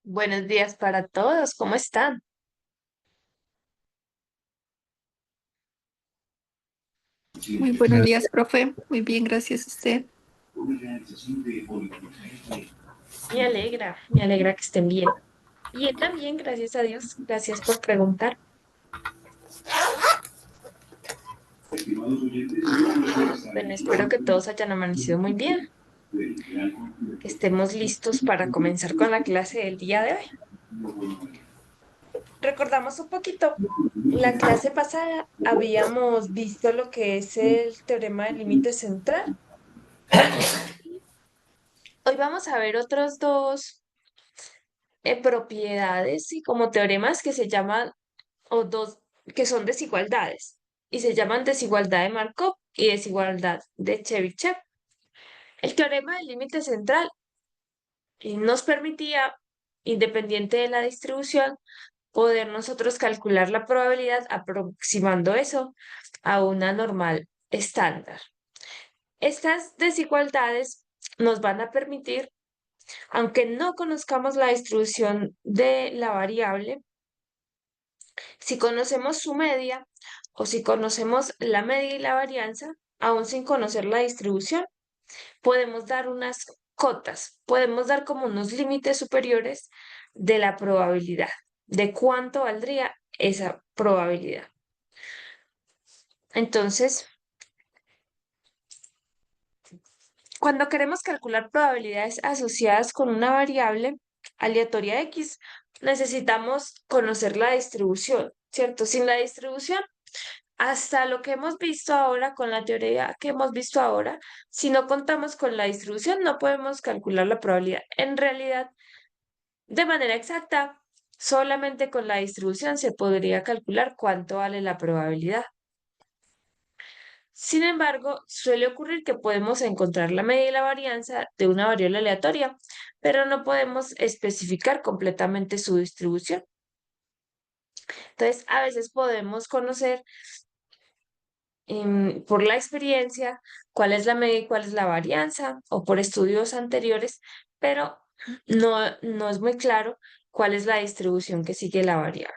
Buenos días para todos, ¿cómo están? Muy buenos días, profe. Muy bien, gracias a usted. Me alegra que estén bien. Bien también, gracias a Dios. Gracias por preguntar. Bueno, espero que todos hayan amanecido muy bien, que estemos listos para comenzar con la clase del día de hoy. Recordamos un poquito, la clase pasada habíamos visto lo que es el teorema del límite central. Hoy vamos a ver otros dos propiedades y como teoremas que se llaman, o dos, que son desigualdades, y se llaman desigualdad de Markov y desigualdad de Chebyshev. El teorema del límite central nos permitía, independiente de la distribución, poder nosotros calcular la probabilidad aproximando eso a una normal estándar. Estas desigualdades nos van a permitir, aunque no conozcamos la distribución de la variable, si conocemos su media o si conocemos la media y la varianza, aún sin conocer la distribución, podemos dar unas cotas, podemos dar como unos límites superiores de la probabilidad, de cuánto valdría esa probabilidad. Entonces, cuando queremos calcular probabilidades asociadas con una variable aleatoria X, necesitamos conocer la distribución, ¿cierto? Sin la distribución, hasta lo que hemos visto ahora con la teoría que hemos visto ahora, si no contamos con la distribución, no podemos calcular la probabilidad. En realidad, de manera exacta, solamente con la distribución se podría calcular cuánto vale la probabilidad. Sin embargo, suele ocurrir que podemos encontrar la media y la varianza de una variable aleatoria, pero no podemos especificar completamente su distribución. Entonces, a veces podemos conocer por la experiencia cuál es la media y cuál es la varianza, o por estudios anteriores, pero no es muy claro cuál es la distribución que sigue la variable.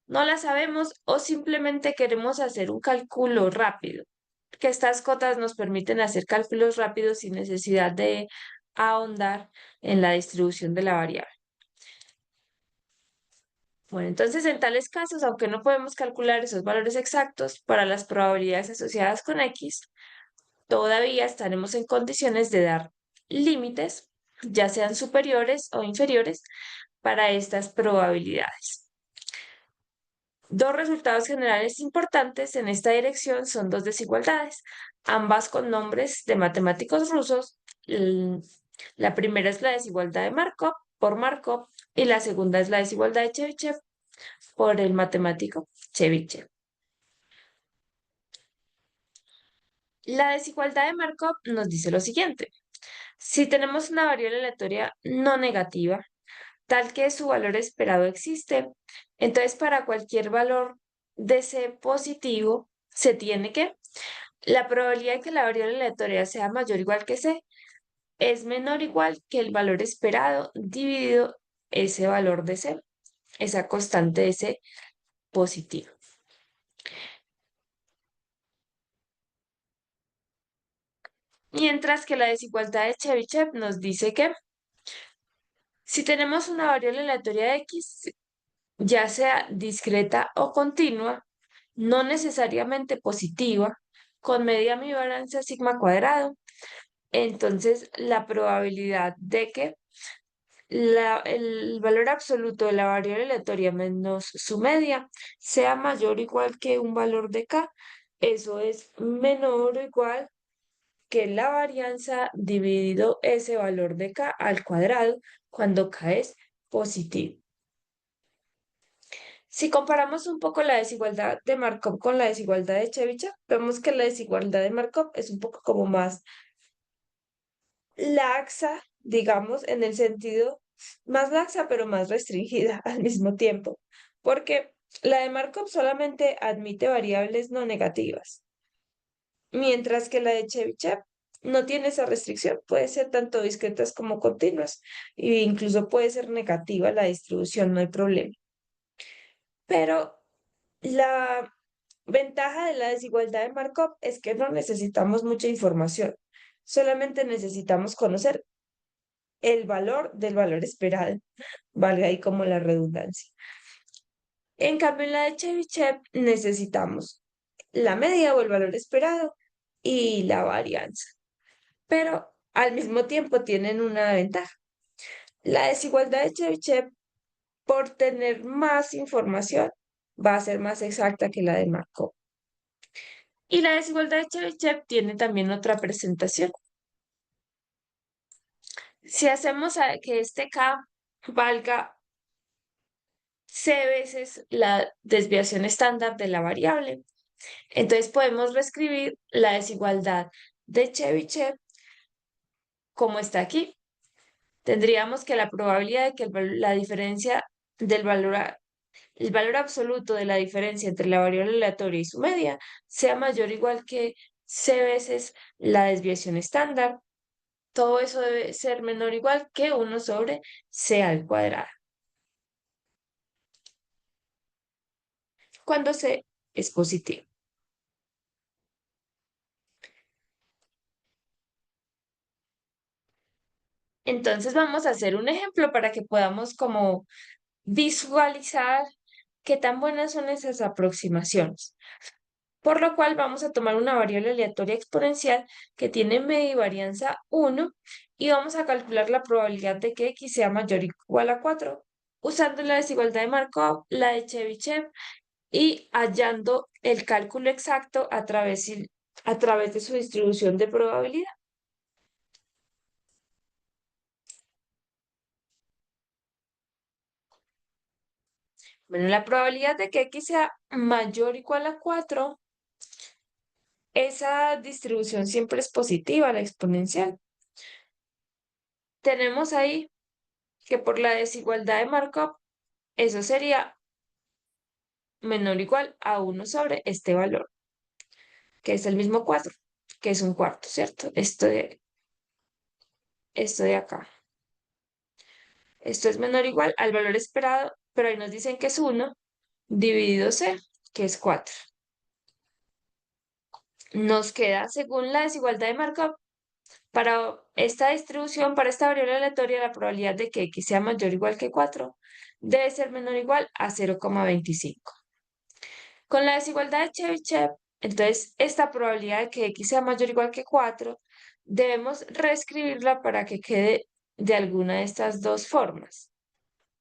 No la sabemos o simplemente queremos hacer un cálculo rápido, que estas cotas nos permiten hacer cálculos rápidos sin necesidad de ahondar en la distribución de la variable. Bueno, entonces en tales casos, aunque no podemos calcular esos valores exactos para las probabilidades asociadas con X, todavía estaremos en condiciones de dar límites, ya sean superiores o inferiores, para estas probabilidades. Dos resultados generales importantes en esta dirección son dos desigualdades, ambas con nombres de matemáticos rusos. La primera es la desigualdad de Markov por Markov y la segunda es la desigualdad de Chebyshev por el matemático Chebyshev. La desigualdad de Markov nos dice lo siguiente. Si tenemos una variable aleatoria no negativa, tal que su valor esperado existe, entonces para cualquier valor de C positivo, se tiene que la probabilidad de que la variable aleatoria sea mayor o igual que C es menor o igual que el valor esperado dividido ese valor de C, esa constante de C positiva. Mientras que la desigualdad de Chebyshev nos dice que si tenemos una variable aleatoria X, ya sea discreta o continua, no necesariamente positiva, con media mi varianza sigma cuadrado, entonces la probabilidad de que el valor absoluto de la variable aleatoria menos su media sea mayor o igual que un valor de k, eso es menor o igual que la varianza dividido ese valor de k al cuadrado cuando k es positivo. Si comparamos un poco la desigualdad de Markov con la desigualdad de Chebyshev, vemos que la desigualdad de Markov es un poco como más laxa, digamos, en el sentido más laxa, pero más restringida al mismo tiempo, porque la de Markov solamente admite variables no negativas, mientras que la de Chebyshev no tiene esa restricción, puede ser tanto discretas como continuas, e incluso puede ser negativa la distribución, no hay problema. Pero la ventaja de la desigualdad de Markov es que no necesitamos mucha información, solamente necesitamos conocer el valor del valor esperado, valga ahí como la redundancia. En cambio, en la de Chebyshev necesitamos la media o el valor esperado y la varianza, pero al mismo tiempo tienen una ventaja. La desigualdad de Chebyshev, por tener más información, va a ser más exacta que la de Markov. Y la desigualdad de Chebyshev tiene también otra presentación. Si hacemos que este K valga C veces la desviación estándar de la variable, entonces podemos reescribir la desigualdad de Chebyshev como está aquí. Tendríamos que la probabilidad de que la diferencia del el valor absoluto de la diferencia entre la variable aleatoria y su media sea mayor o igual que C veces la desviación estándar. Todo eso debe ser menor o igual que 1 sobre C al cuadrado, cuando C es positivo. Entonces vamos a hacer un ejemplo para que podamos como visualizar qué tan buenas son esas aproximaciones. Por lo cual vamos a tomar una variable aleatoria exponencial que tiene media y varianza 1 y vamos a calcular la probabilidad de que x sea mayor o igual a 4 usando la desigualdad de Markov, la de Chebyshev y hallando el cálculo exacto a través de su distribución de probabilidad. Bueno, la probabilidad de que x sea mayor o igual a 4, esa distribución siempre es positiva, la exponencial. Tenemos ahí que por la desigualdad de Markov, eso sería menor o igual a 1 sobre este valor, que es el mismo 4, que es un cuarto, ¿cierto? Esto de acá. Esto es menor o igual al valor esperado, pero ahí nos dicen que es 1 dividido C, que es 4. Nos queda, según la desigualdad de Markov, para esta distribución, para esta variable aleatoria, la probabilidad de que x sea mayor o igual que 4 debe ser menor o igual a 0,25. Con la desigualdad de Chebyshev, entonces esta probabilidad de que x sea mayor o igual que 4, debemos reescribirla para que quede de alguna de estas dos formas,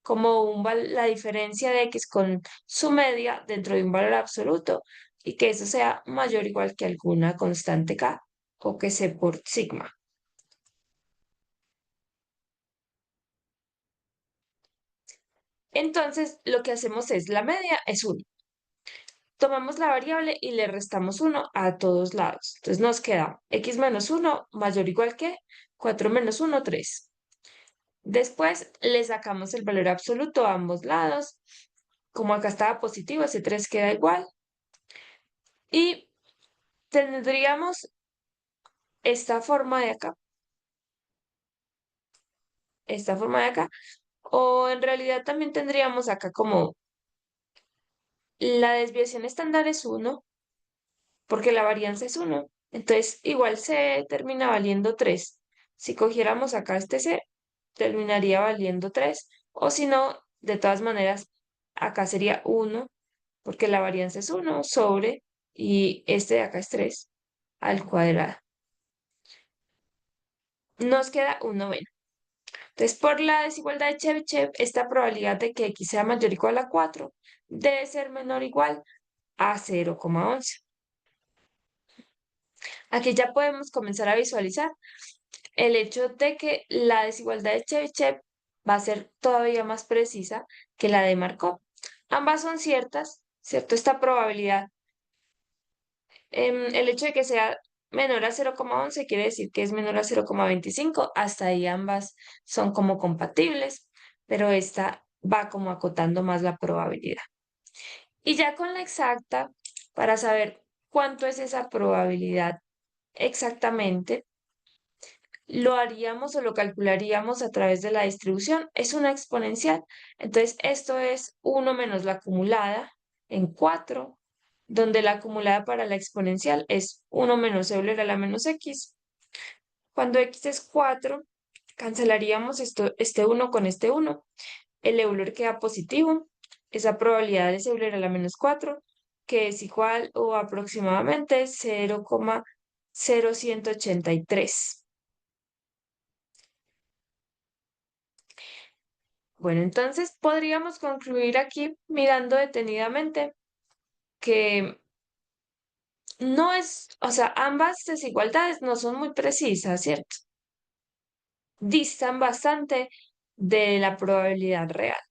como la diferencia de x con su media dentro de un valor absoluto y que eso sea mayor o igual que alguna constante k o que C por sigma. Entonces, lo que hacemos es, la media es 1. Tomamos la variable y le restamos 1 a todos lados. Entonces nos queda x menos 1 mayor o igual que 4 menos 1, 3. Después le sacamos el valor absoluto a ambos lados. Como acá estaba positivo, ese 3 queda igual. Y tendríamos esta forma de acá. Esta forma de acá. O en realidad también tendríamos acá como la desviación estándar es 1 porque la varianza es 1. Entonces, igual C termina valiendo 3. Si cogiéramos acá este C, terminaría valiendo 3. O si no, de todas maneras, acá sería 1, porque la varianza es 1 sobre, y este de acá es 3 al cuadrado. Nos queda un noveno. Entonces, por la desigualdad de Chebyshev, esta probabilidad de que x sea mayor o igual a 4 debe ser menor o igual a 0,11. Aquí ya podemos comenzar a visualizar el hecho de que la desigualdad de Chebyshev va a ser todavía más precisa que la de Markov. Ambas son ciertas, ¿cierto? Esta probabilidad, el hecho de que sea menor a 0,11 quiere decir que es menor a 0,25. Hasta ahí ambas son como compatibles, pero esta va como acotando más la probabilidad. Y ya con la exacta, para saber cuánto es esa probabilidad exactamente, lo haríamos o lo calcularíamos a través de la distribución. Es una exponencial. Entonces, esto es 1 menos la acumulada en 4, donde la acumulada para la exponencial es 1 menos Euler a la menos X. Cuando X es 4, cancelaríamos este 1 con este 1. El Euler queda positivo. Esa probabilidad es Euler a la menos 4, que es igual o aproximadamente 0,0183. Bueno, entonces podríamos concluir aquí mirando detenidamente que no es, o sea, ambas desigualdades no son muy precisas, ¿cierto? Distan bastante de la probabilidad real,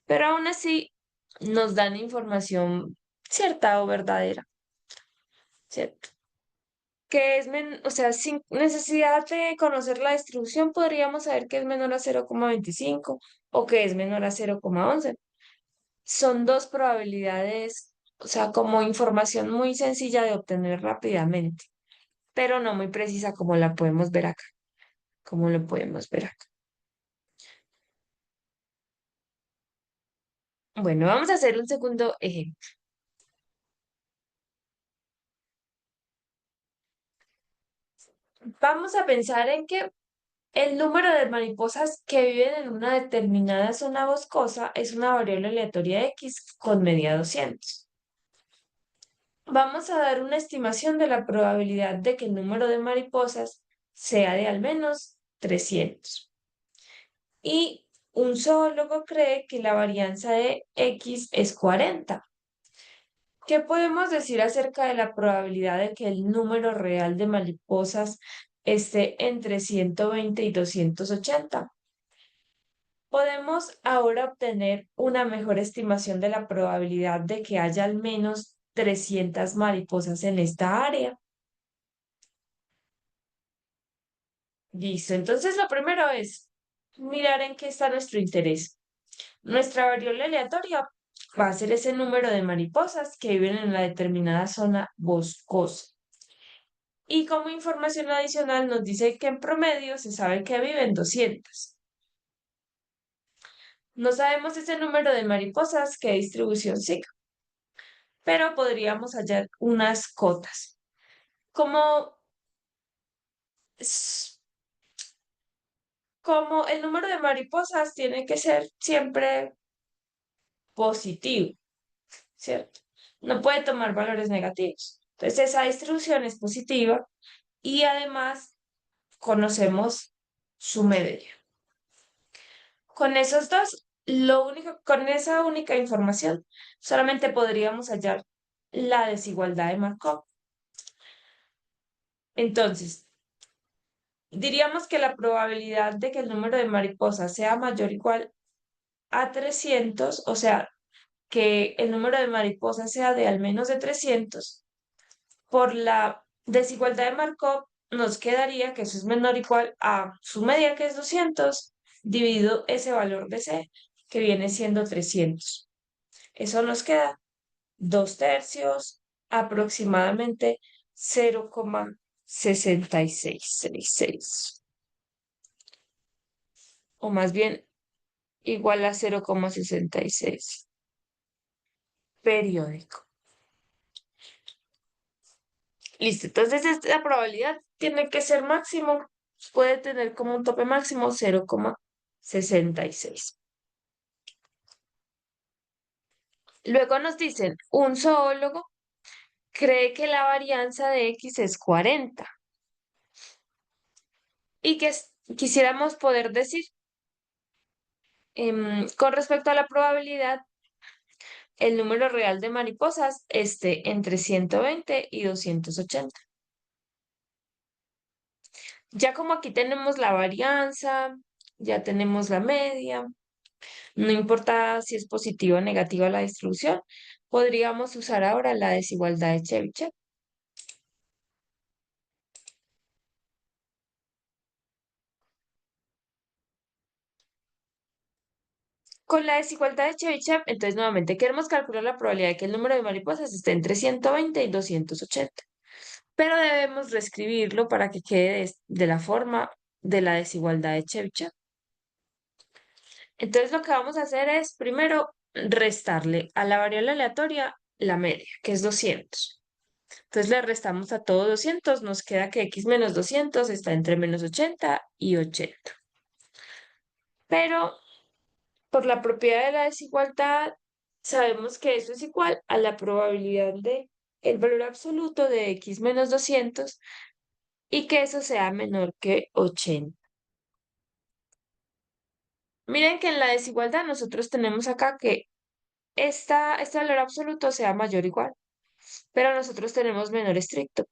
pero aún así nos dan información cierta o verdadera, ¿cierto? Que es, o sea, sin necesidad de conocer la distribución, podríamos saber que es menor a 0,25 o que es menor a 0,11. Son dos probabilidades, o sea, como información muy sencilla de obtener rápidamente, pero no muy precisa como la podemos ver acá, como lo podemos ver acá. Bueno, vamos a hacer un segundo ejemplo. Vamos a pensar en que el número de mariposas que viven en una determinada zona boscosa es una variable aleatoria X con media 200. Vamos a dar una estimación de la probabilidad de que el número de mariposas sea de al menos 300. Y un zoólogo cree que la varianza de X es 40. ¿Qué podemos decir acerca de la probabilidad de que el número real de mariposas esté entre 120 y 280? Podemos ahora obtener una mejor estimación de la probabilidad de que haya al menos 300 mariposas en esta área. Listo, entonces lo primero es mirar en qué está nuestro interés. Nuestra variable aleatoria va a ser ese número de mariposas que viven en la determinada zona boscosa. Y como información adicional nos dice que en promedio se sabe que viven 200. No sabemos ese número de mariposas, qué distribución sigue, pero podríamos hallar unas cotas. Como, como el número de mariposas tiene que ser siempre positivo, ¿cierto? No puede tomar valores negativos. Entonces, esa distribución es positiva y además conocemos su media. Con esos dos, con esa única información, solamente podríamos hallar la desigualdad de Markov. Entonces, diríamos que la probabilidad de que el número de mariposas sea mayor o igual a 300, o sea, que el número de mariposas sea de al menos de 300, por la desigualdad de Markov nos quedaría que eso es menor o igual a su media, que es 200, dividido ese valor de C, que viene siendo 300. Eso nos queda 2/3, aproximadamente 0,6666, o más bien igual a 0,66 periódico. Listo, entonces esta probabilidad tiene que ser máximo, puede tener como un tope máximo 0,66. Luego nos dicen, un zoólogo cree que la varianza de X es 40 y que quisiéramos poder decir, con respecto a la probabilidad, el número real de mariposas esté entre 120 y 280. Ya como aquí tenemos la varianza, ya tenemos la media, no importa si es positiva o negativa la distribución, podríamos usar ahora la desigualdad de Chebyshev. Con la desigualdad de Chebyshev, entonces nuevamente queremos calcular la probabilidad de que el número de mariposas esté entre 120 y 280. pero debemos reescribirlo para que quede de la forma de la desigualdad de Chebyshev. Entonces lo que vamos a hacer es primero restarle a la variable aleatoria la media, que es 200. Entonces le restamos a todo 200, nos queda que x menos 200 está entre menos 80 y 80. Pero por la propiedad de la desigualdad, sabemos que eso es igual a la probabilidad de el valor absoluto de x menos 200 y que eso sea menor que 80. Miren que en la desigualdad nosotros tenemos acá que este valor absoluto sea mayor o igual, pero nosotros tenemos menor estricto.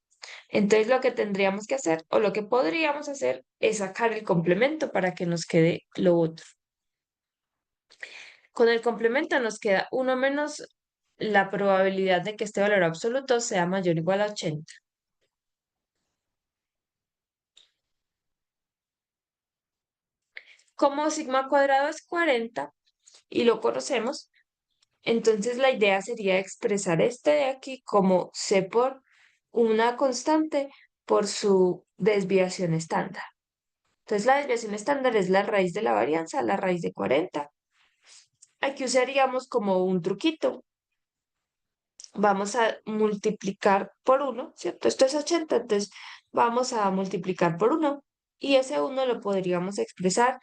Entonces lo que tendríamos que hacer o lo que podríamos hacer es sacar el complemento para que nos quede lo otro. Con el complemento nos queda 1 menos la probabilidad de que este valor absoluto sea mayor o igual a 80. Como sigma cuadrado es 40 y lo conocemos, entonces la idea sería expresar este de aquí como C por una constante por su desviación estándar. Entonces la desviación estándar es la raíz de la varianza, la raíz de 40. Aquí usaríamos como un truquito. Vamos a multiplicar por 1, ¿cierto? Esto es 80, entonces vamos a multiplicar por 1 y ese 1 lo podríamos expresar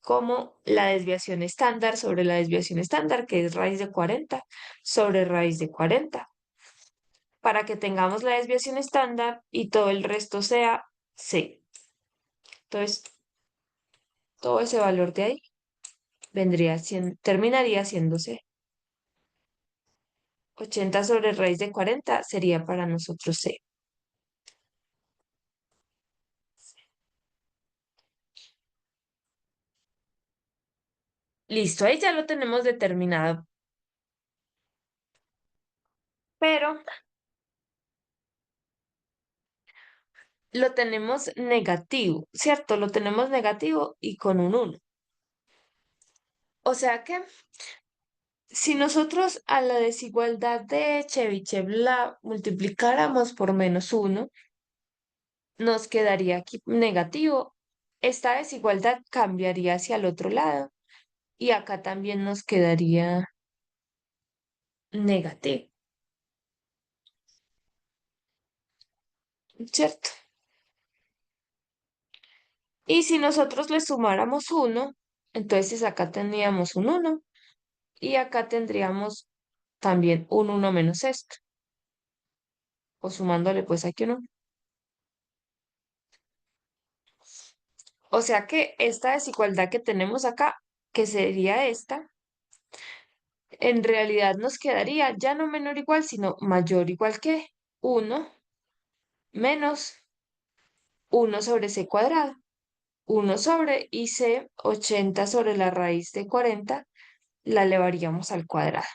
como la desviación estándar sobre la desviación estándar, que es raíz de 40 sobre raíz de 40, para que tengamos la desviación estándar y todo el resto sea C. Entonces, todo ese valor de ahí terminaría siendo C. 80 sobre raíz de 40 sería para nosotros C. Listo, ahí ya lo tenemos determinado, pero lo tenemos negativo, ¿cierto? Lo tenemos negativo y con un 1. O sea que si nosotros a la desigualdad de Chebyshev la multiplicáramos por menos 1, nos quedaría aquí negativo. Esta desigualdad cambiaría hacia el otro lado y acá también nos quedaría negativo, ¿cierto? Y si nosotros le sumáramos 1, entonces acá tendríamos un 1 y acá tendríamos también un 1 menos esto, o sumándole pues aquí un 1. O sea que esta desigualdad que tenemos acá, que sería esta, en realidad nos quedaría ya no menor o igual, sino mayor o igual que 1 menos 1 sobre c cuadrado. 1 sobre y c 80 sobre la raíz de 40 la elevaríamos al cuadrado.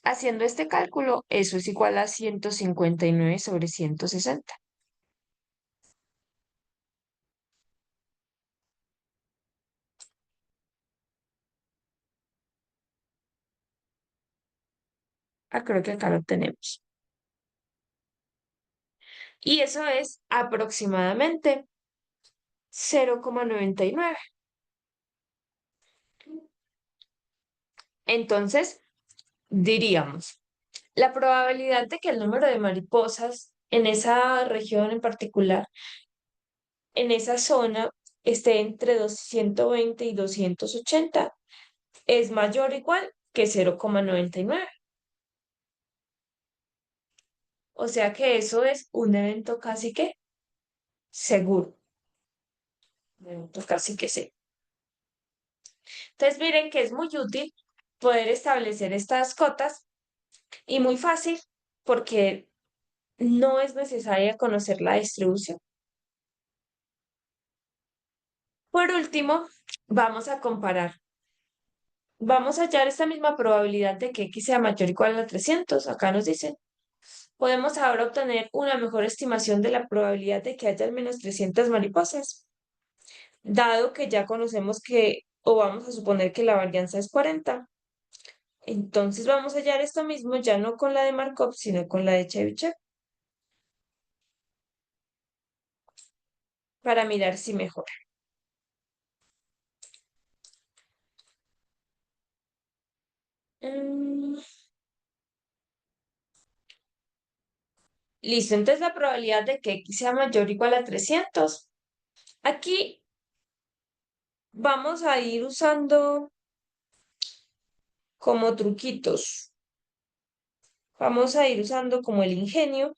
Haciendo este cálculo, eso es igual a 159 sobre 160. Ah, creo que acá lo tenemos. Y eso es aproximadamente 0,99. Entonces, diríamos, la probabilidad de que el número de mariposas en esa región en particular, en esa zona, esté entre 220 y 280 es mayor o igual que 0,99. O sea que eso es un evento casi que seguro. Un evento casi que sí. Entonces miren que es muy útil poder establecer estas cotas y muy fácil porque no es necesaria conocer la distribución. Por último, vamos a comparar. Vamos a hallar esta misma probabilidad de que x sea mayor o igual a 300. Acá nos dicen. Podemos ahora obtener una mejor estimación de la probabilidad de que haya al menos 300 mariposas, dado que ya conocemos que, o vamos a suponer que la varianza es 40. Entonces vamos a hallar esto mismo ya no con la de Markov, sino con la de Chebyshev. para mirar si mejora. Mm, Listo, entonces la probabilidad de que x sea mayor o igual a 300. Aquí vamos a ir usando como truquitos. Vamos a ir usando como el ingenio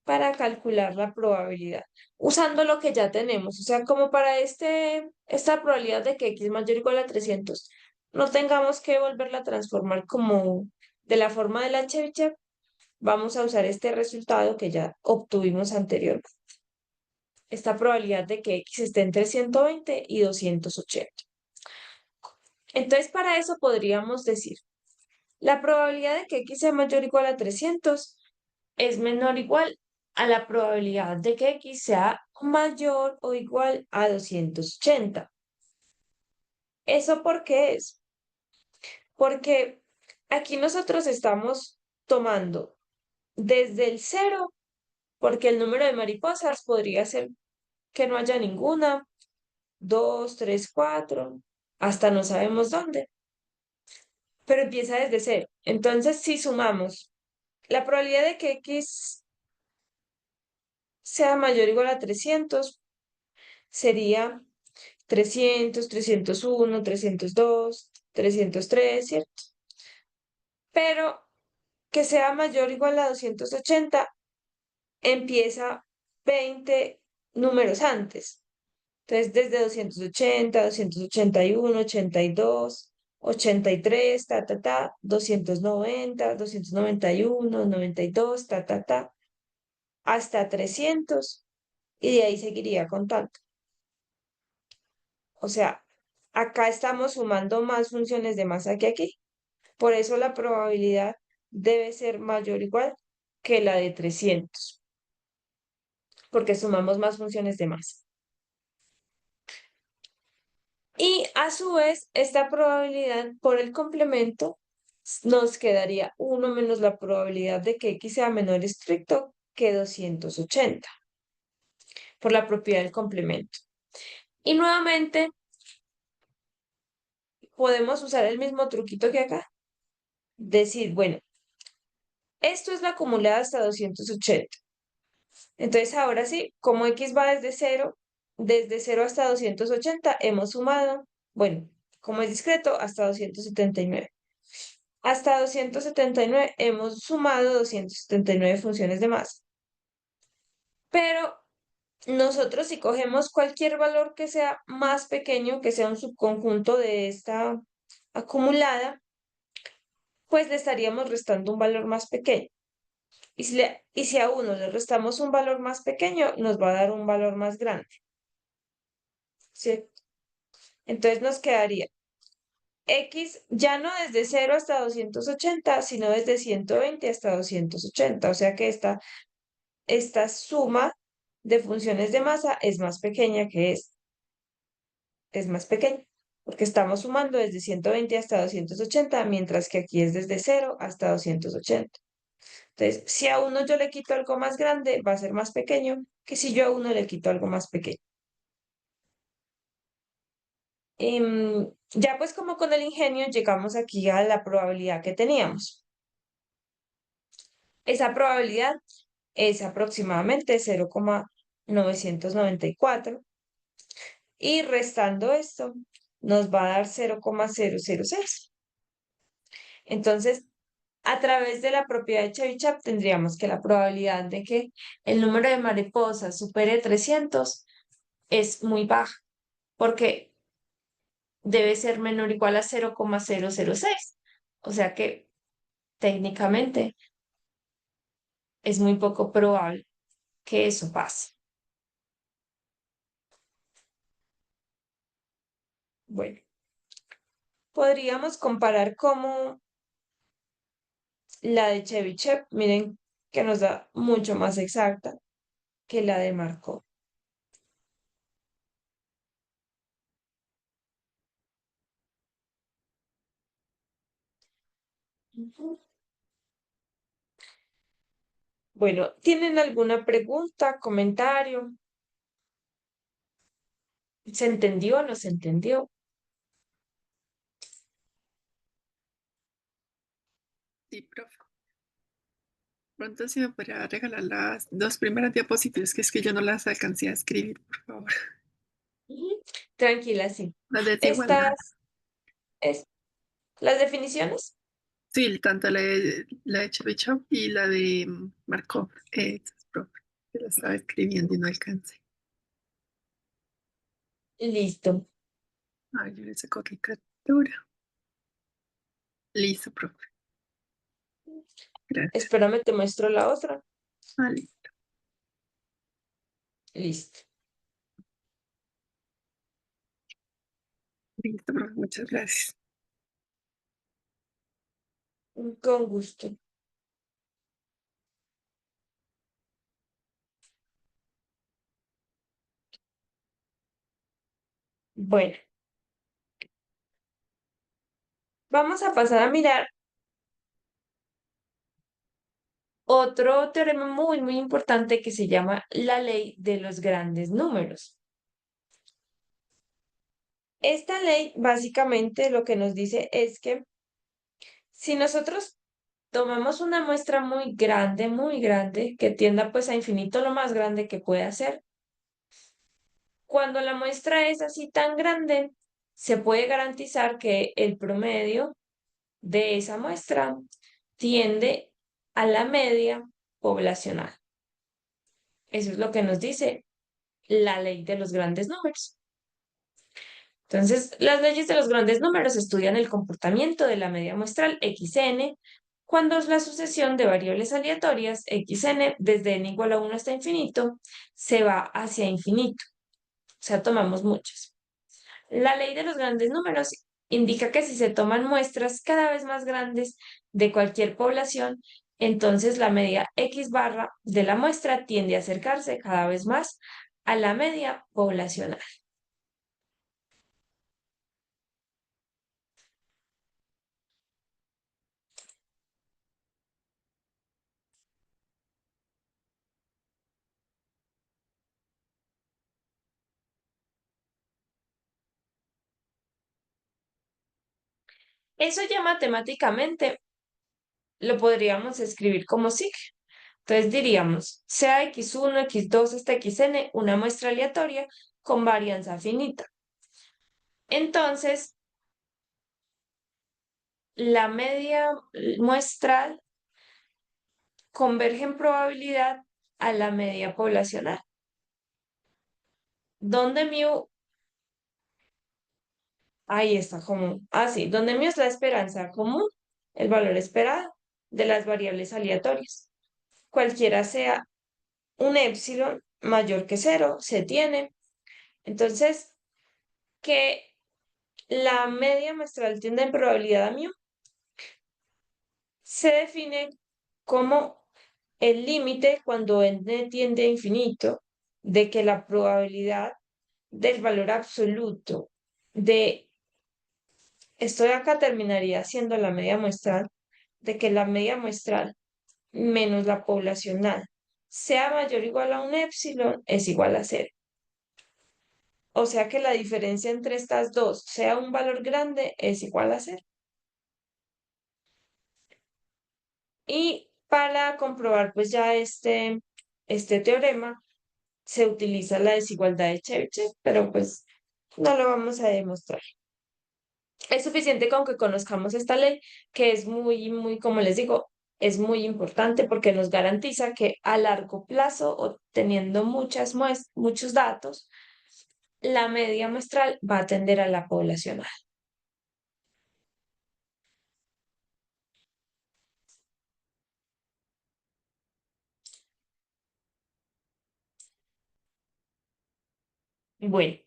para calcular la probabilidad, usando lo que ya tenemos. O sea, como para esta probabilidad de que x mayor o igual a 300, no tengamos que volverla a transformar como de la forma del Chebyshev, vamos a usar este resultado que ya obtuvimos anteriormente. Esta probabilidad de que x esté entre 120 y 280. Entonces, para eso podríamos decir, la probabilidad de que x sea mayor o igual a 300 es menor o igual a la probabilidad de que x sea mayor o igual a 280. ¿Eso por qué es? Porque aquí nosotros estamos tomando desde el cero, porque el número de mariposas podría ser que no haya ninguna, dos, tres, cuatro, hasta no sabemos dónde, pero empieza desde cero. Entonces, si sumamos la probabilidad de que x sea mayor o igual a 300, sería 300, 301, 302, 303, ¿cierto? Pero que sea mayor o igual a 280 empieza 20 números antes. Entonces, desde 280, 281, 82, 83, 290, 291, 92, hasta 300, y de ahí seguiría contando. O sea, acá estamos sumando más funciones de masa que aquí. Por eso la probabilidad debe ser mayor o igual que la de 300, porque sumamos más funciones de masa. Y a su vez, esta probabilidad por el complemento nos quedaría 1 menos la probabilidad de que x sea menor estricto que 280, por la propiedad del complemento. Y nuevamente, podemos usar el mismo truquito que acá. Decir, bueno, esto es la acumulada hasta 280. Entonces, ahora sí, como x va desde cero hasta 280, hemos sumado, bueno, como es discreto, hasta 279. Hasta 279 hemos sumado 279 funciones de masa. Pero nosotros si cogemos cualquier valor que sea más pequeño, que sea un subconjunto de esta acumulada, pues le estaríamos restando un valor más pequeño. Y si a uno le restamos un valor más pequeño, nos va a dar un valor más grande. ¿Sí? Entonces nos quedaría x ya no desde 0 hasta 280, sino desde 120 hasta 280. O sea que esta suma de funciones de masa es más pequeña que esta. Es más pequeña, porque estamos sumando desde 120 hasta 280, mientras que aquí es desde 0 hasta 280. Entonces, si a uno yo le quito algo más grande, va a ser más pequeño que si yo a uno le quito algo más pequeño. Ya pues como con el ingenio llegamos aquí a la probabilidad que teníamos. Esa probabilidad es aproximadamente 0,994 y restando esto nos va a dar 0,006. Entonces, a través de la propiedad de Chebyshev tendríamos que la probabilidad de que el número de mariposas supere 300 es muy baja, porque debe ser menor o igual a 0,006. O sea que técnicamente es muy poco probable que eso pase. Bueno, podríamos comparar cómo la de Chebyshev, miren que nos da mucho más exacta que la de Markov. Ujú. Bueno, ¿tienen alguna pregunta, comentario? ¿Se entendió o no se entendió? Sí, profe. Pronto si me podría regalar las dos primeras diapositivas, que es que yo no las alcancé a escribir, por favor. Ujú. Tranquila, sí. La desigualdad. Estas, es, las definiciones. Sí, tanto la de Chebyshev y la de Markov. Esas, profe, que la estaba escribiendo y no alcancé. Listo. Ay, yo le saco aquí captura. Listo, profe. Gracias. Espérame, te muestro la otra. Vale. Listo. Listo, profe. Muchas gracias. Con gusto. Bueno, vamos a pasar a mirar otro teorema muy importante que se llama la ley de los grandes números. Esta ley básicamente lo que nos dice es que si nosotros tomamos una muestra muy grande, que tienda pues a infinito lo más grande que pueda ser, cuando la muestra es así tan grande, se puede garantizar que el promedio de esa muestra tiende a la media poblacional. Eso es lo que nos dice la ley de los grandes números. Entonces, las leyes de los grandes números estudian el comportamiento de la media muestral xn cuando la sucesión de variables aleatorias xn desde n igual a 1 hasta infinito se va hacia infinito. O sea, tomamos muchas. La ley de los grandes números indica que si se toman muestras cada vez más grandes de cualquier población, entonces la media x barra de la muestra tiende a acercarse cada vez más a la media poblacional. Eso ya matemáticamente lo podríamos escribir como sigue. Entonces diríamos, sea x1, x2 hasta xn, una muestra aleatoria con varianza finita. Entonces, la media muestral converge en probabilidad a la media poblacional, donde mu, ahí está común, sí, donde mu es la esperanza común, el valor esperado de las variables aleatorias. Cualquiera sea un épsilon mayor que cero, se tiene. Entonces, que la media muestral tiende en probabilidad a mu se define como el límite cuando n tiende a infinito de que la probabilidad del valor absoluto de esto de acá terminaría siendo la media muestral, de que la media muestral menos la poblacional sea mayor o igual a un épsilon es igual a cero. O sea que la diferencia entre estas dos sea un valor grande es igual a cero. Y para comprobar pues ya este teorema se utiliza la desigualdad de Chebyshev, pero pues no lo vamos a demostrar. Es suficiente con que conozcamos esta ley, que es como les digo, es muy importante porque nos garantiza que a largo plazo, obteniendo muchos datos, la media muestral va a tender a la poblacional. Bueno,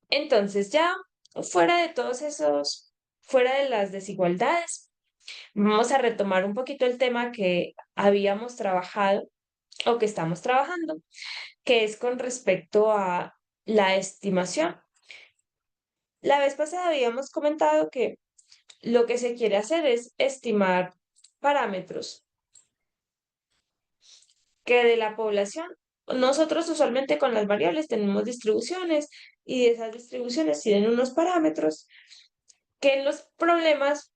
entonces ya fuera de todos esos, fuera de las desigualdades, vamos a retomar un poquito el tema que habíamos trabajado o que estamos trabajando, que es con respecto a la estimación. La vez pasada habíamos comentado que lo que se quiere hacer es estimar parámetros que de la población Nosotros usualmente con las variables tenemos distribuciones y esas distribuciones tienen unos parámetros que en los problemas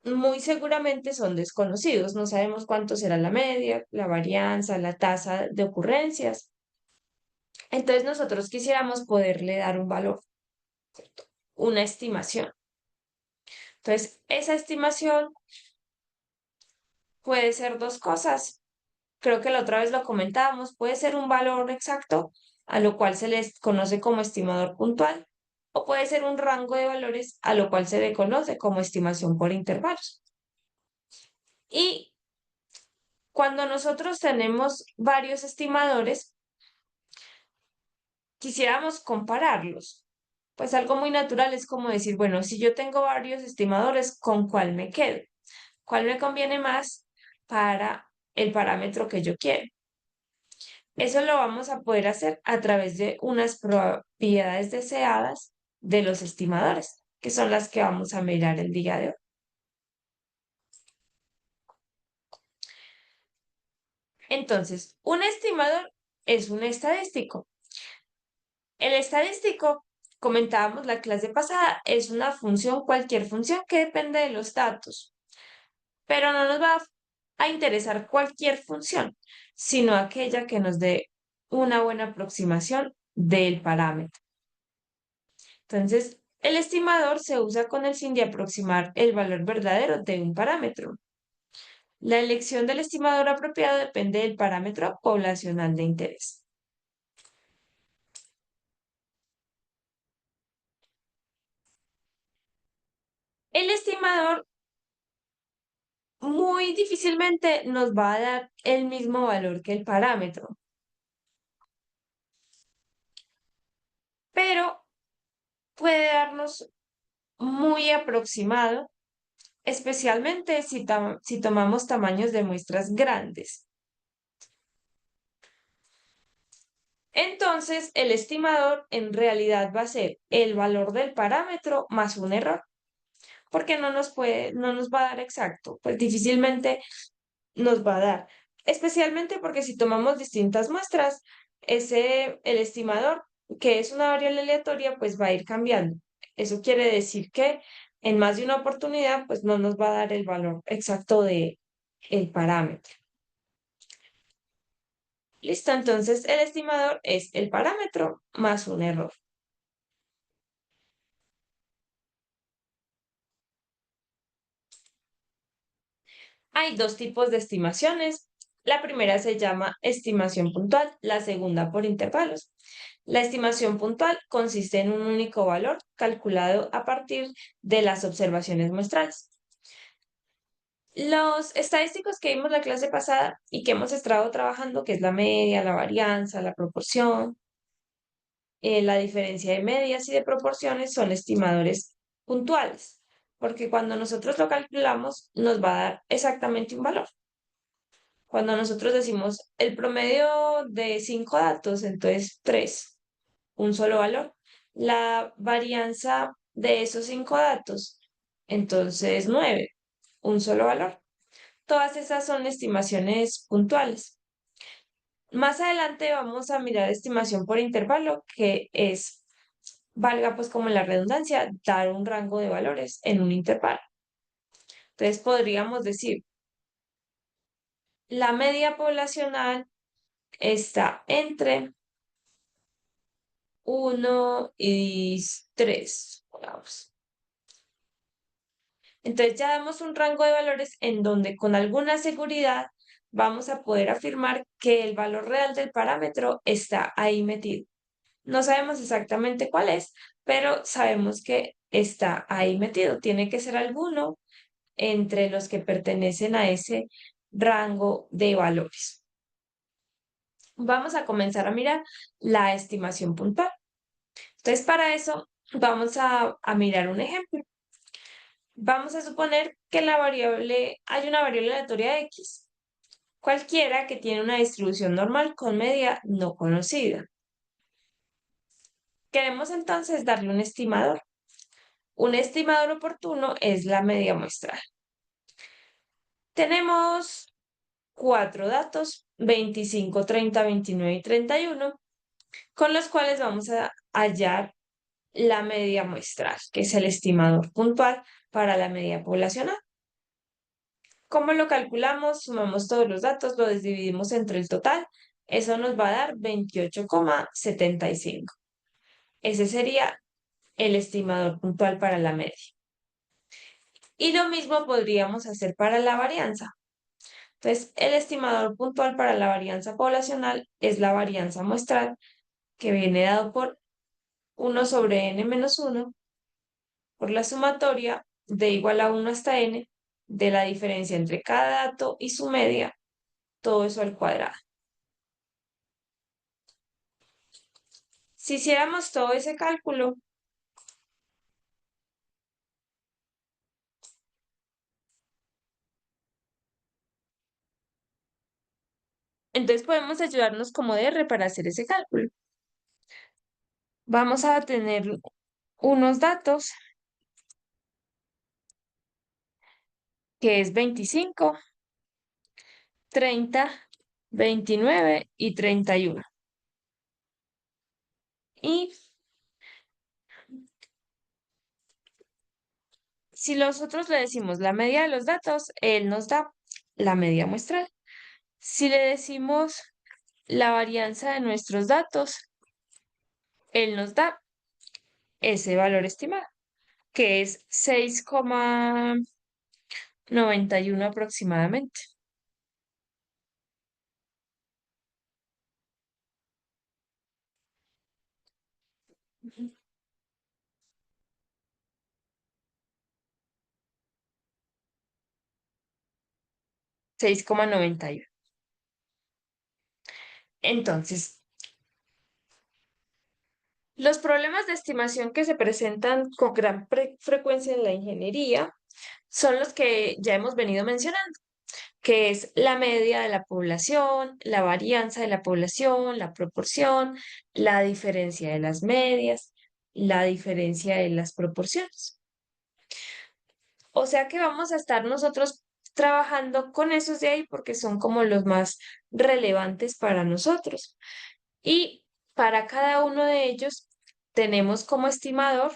muy seguramente son desconocidos. No sabemos cuánto será la media, la varianza, la tasa de ocurrencias. Entonces nosotros quisiéramos poderle dar un valor, una estimación. Entonces, esa estimación puede ser dos cosas. Creo que la otra vez lo comentábamos. Puede ser un valor exacto, a lo cual se les conoce como estimador puntual, o puede ser un rango de valores, a lo cual se le conoce como estimación por intervalos. Y cuando nosotros tenemos varios estimadores, quisiéramos compararlos. Pues algo muy natural es como decir, bueno, si yo tengo varios estimadores, ¿con cuál me quedo? ¿Cuál me conviene más para el parámetro que yo quiero? Eso lo vamos a poder hacer a través de unas propiedades deseadas de los estimadores, que son las que vamos a mirar el día de hoy. Entonces, un estimador es un estadístico. El estadístico, comentábamos la clase pasada, es una función, cualquier función que depende de los datos, pero no nos va a interesar cualquier función, sino aquella que nos dé una buena aproximación del parámetro. Entonces, el estimador se usa con el fin de aproximar el valor verdadero de un parámetro. La elección del estimador apropiado depende del parámetro poblacional de interés. El estimador muy difícilmente nos va a dar el mismo valor que el parámetro, pero puede darnos muy aproximado, especialmente si tomamos tamaños de muestras grandes. Entonces, el estimador en realidad va a ser el valor del parámetro más un error, porque no nos va a dar exacto, pues difícilmente nos va a dar, especialmente porque si tomamos distintas muestras, el estimador, que es una variable aleatoria, pues va a ir cambiando. Eso quiere decir que en más de una oportunidad, pues no nos va a dar el valor exacto de el parámetro. Listo, entonces el estimador es el parámetro más un error. Hay dos tipos de estimaciones. La primera se llama estimación puntual, la segunda por intervalos. La estimación puntual consiste en un único valor calculado a partir de las observaciones muestrales. Los estadísticos que vimos la clase pasada y que hemos estado trabajando, que es la media, la varianza, la proporción, la diferencia de medias y de proporciones, son estimadores puntuales, porque cuando nosotros lo calculamos nos va a dar exactamente un valor. Cuando nosotros decimos el promedio de 5 datos, entonces 3, un solo valor. La varianza de esos 5 datos, entonces 9, un solo valor. Todas esas son estimaciones puntuales. Más adelante vamos a mirar estimación por intervalo, que es, valga pues como la redundancia, dar un rango de valores en un intervalo. Entonces podríamos decir, la media poblacional está entre 1 y 3, pongamos. Entonces ya damos un rango de valores en donde con alguna seguridad vamos a poder afirmar que el valor real del parámetro está ahí metido. No sabemos exactamente cuál es, pero sabemos que está ahí metido. Tiene que ser alguno entre los que pertenecen a ese rango de valores. Vamos a comenzar a mirar la estimación puntual. Entonces, para eso vamos a mirar un ejemplo. Vamos a suponer que hay una variable aleatoria X, cualquiera que tiene una distribución normal con media no conocida. Queremos entonces darle un estimador. Un estimador oportuno es la media muestral. Tenemos cuatro datos, 25, 30, 29 y 31, con los cuales vamos a hallar la media muestral, que es el estimador puntual para la media poblacional. ¿Cómo lo calculamos? Sumamos todos los datos, lo dividimos entre el total. Eso nos va a dar 28,75. Ese sería el estimador puntual para la media. Y lo mismo podríamos hacer para la varianza. Entonces, el estimador puntual para la varianza poblacional es la varianza muestral, que viene dado por 1 sobre n menos 1 por la sumatoria de igual a 1 hasta n de la diferencia entre cada dato y su media, todo eso al cuadrado. Si hiciéramos todo ese cálculo, entonces podemos ayudarnos como R para hacer ese cálculo. Vamos a tener unos datos que es 25, 30, 29 y 31. Y si nosotros le decimos la media de los datos, él nos da la media muestral. Si le decimos la varianza de nuestros datos, él nos da ese valor estimado, que es 6,91 aproximadamente. 6,91. Entonces, los problemas de estimación que se presentan con gran frecuencia en la ingeniería son los que ya hemos venido mencionando, que es la media de la población, la varianza de la población, la proporción, la diferencia de las medias, la diferencia de las proporciones. O sea que vamos a estar nosotros trabajando con esos de ahí porque son como los más relevantes para nosotros. Y para cada uno de ellos tenemos como estimador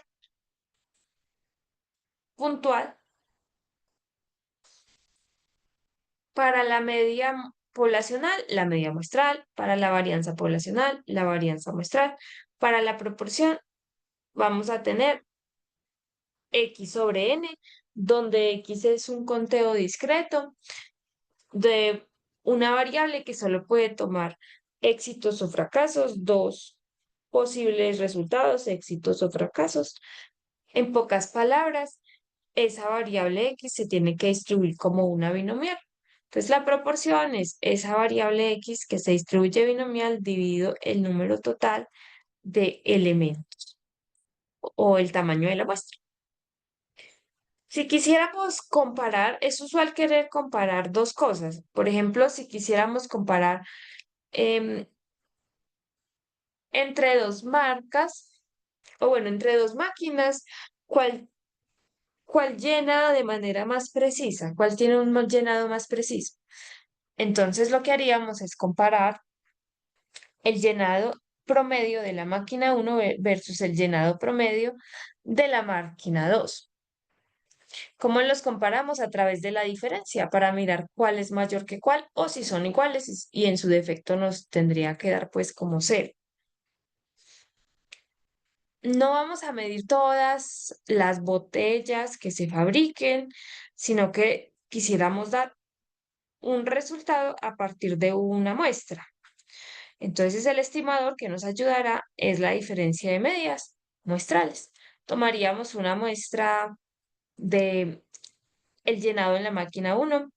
puntual para la media poblacional, la media muestral, para la varianza poblacional, la varianza muestral, para la proporción vamos a tener X sobre N, donde X es un conteo discreto de una variable que solo puede tomar éxitos o fracasos, dos posibles resultados, éxitos o fracasos. En pocas palabras, esa variable X se tiene que distribuir como una binomial. Entonces, la proporción es esa variable X que se distribuye binomial dividido el número total de elementos o el tamaño de la muestra. Si quisiéramos comparar, es usual querer comparar dos cosas. Por ejemplo, si quisiéramos comparar em, entre dos marcas, o bueno, entre dos máquinas, ¿cuál, cuál llena de manera más precisa? ¿Cuál tiene un llenado más preciso? Entonces, lo que haríamos es comparar el llenado promedio de la máquina 1 versus el llenado promedio de la máquina 2. ¿Cómo los comparamos? A través de la diferencia para mirar cuál es mayor que cuál o si son iguales y en su defecto nos tendría que dar pues como cero. No vamos a medir todas las botellas que se fabriquen, sino que quisiéramos dar un resultado a partir de una muestra. Entonces el estimador que nos ayudará es la diferencia de medias muestrales. Tomaríamos una muestra de el llenado en la máquina 1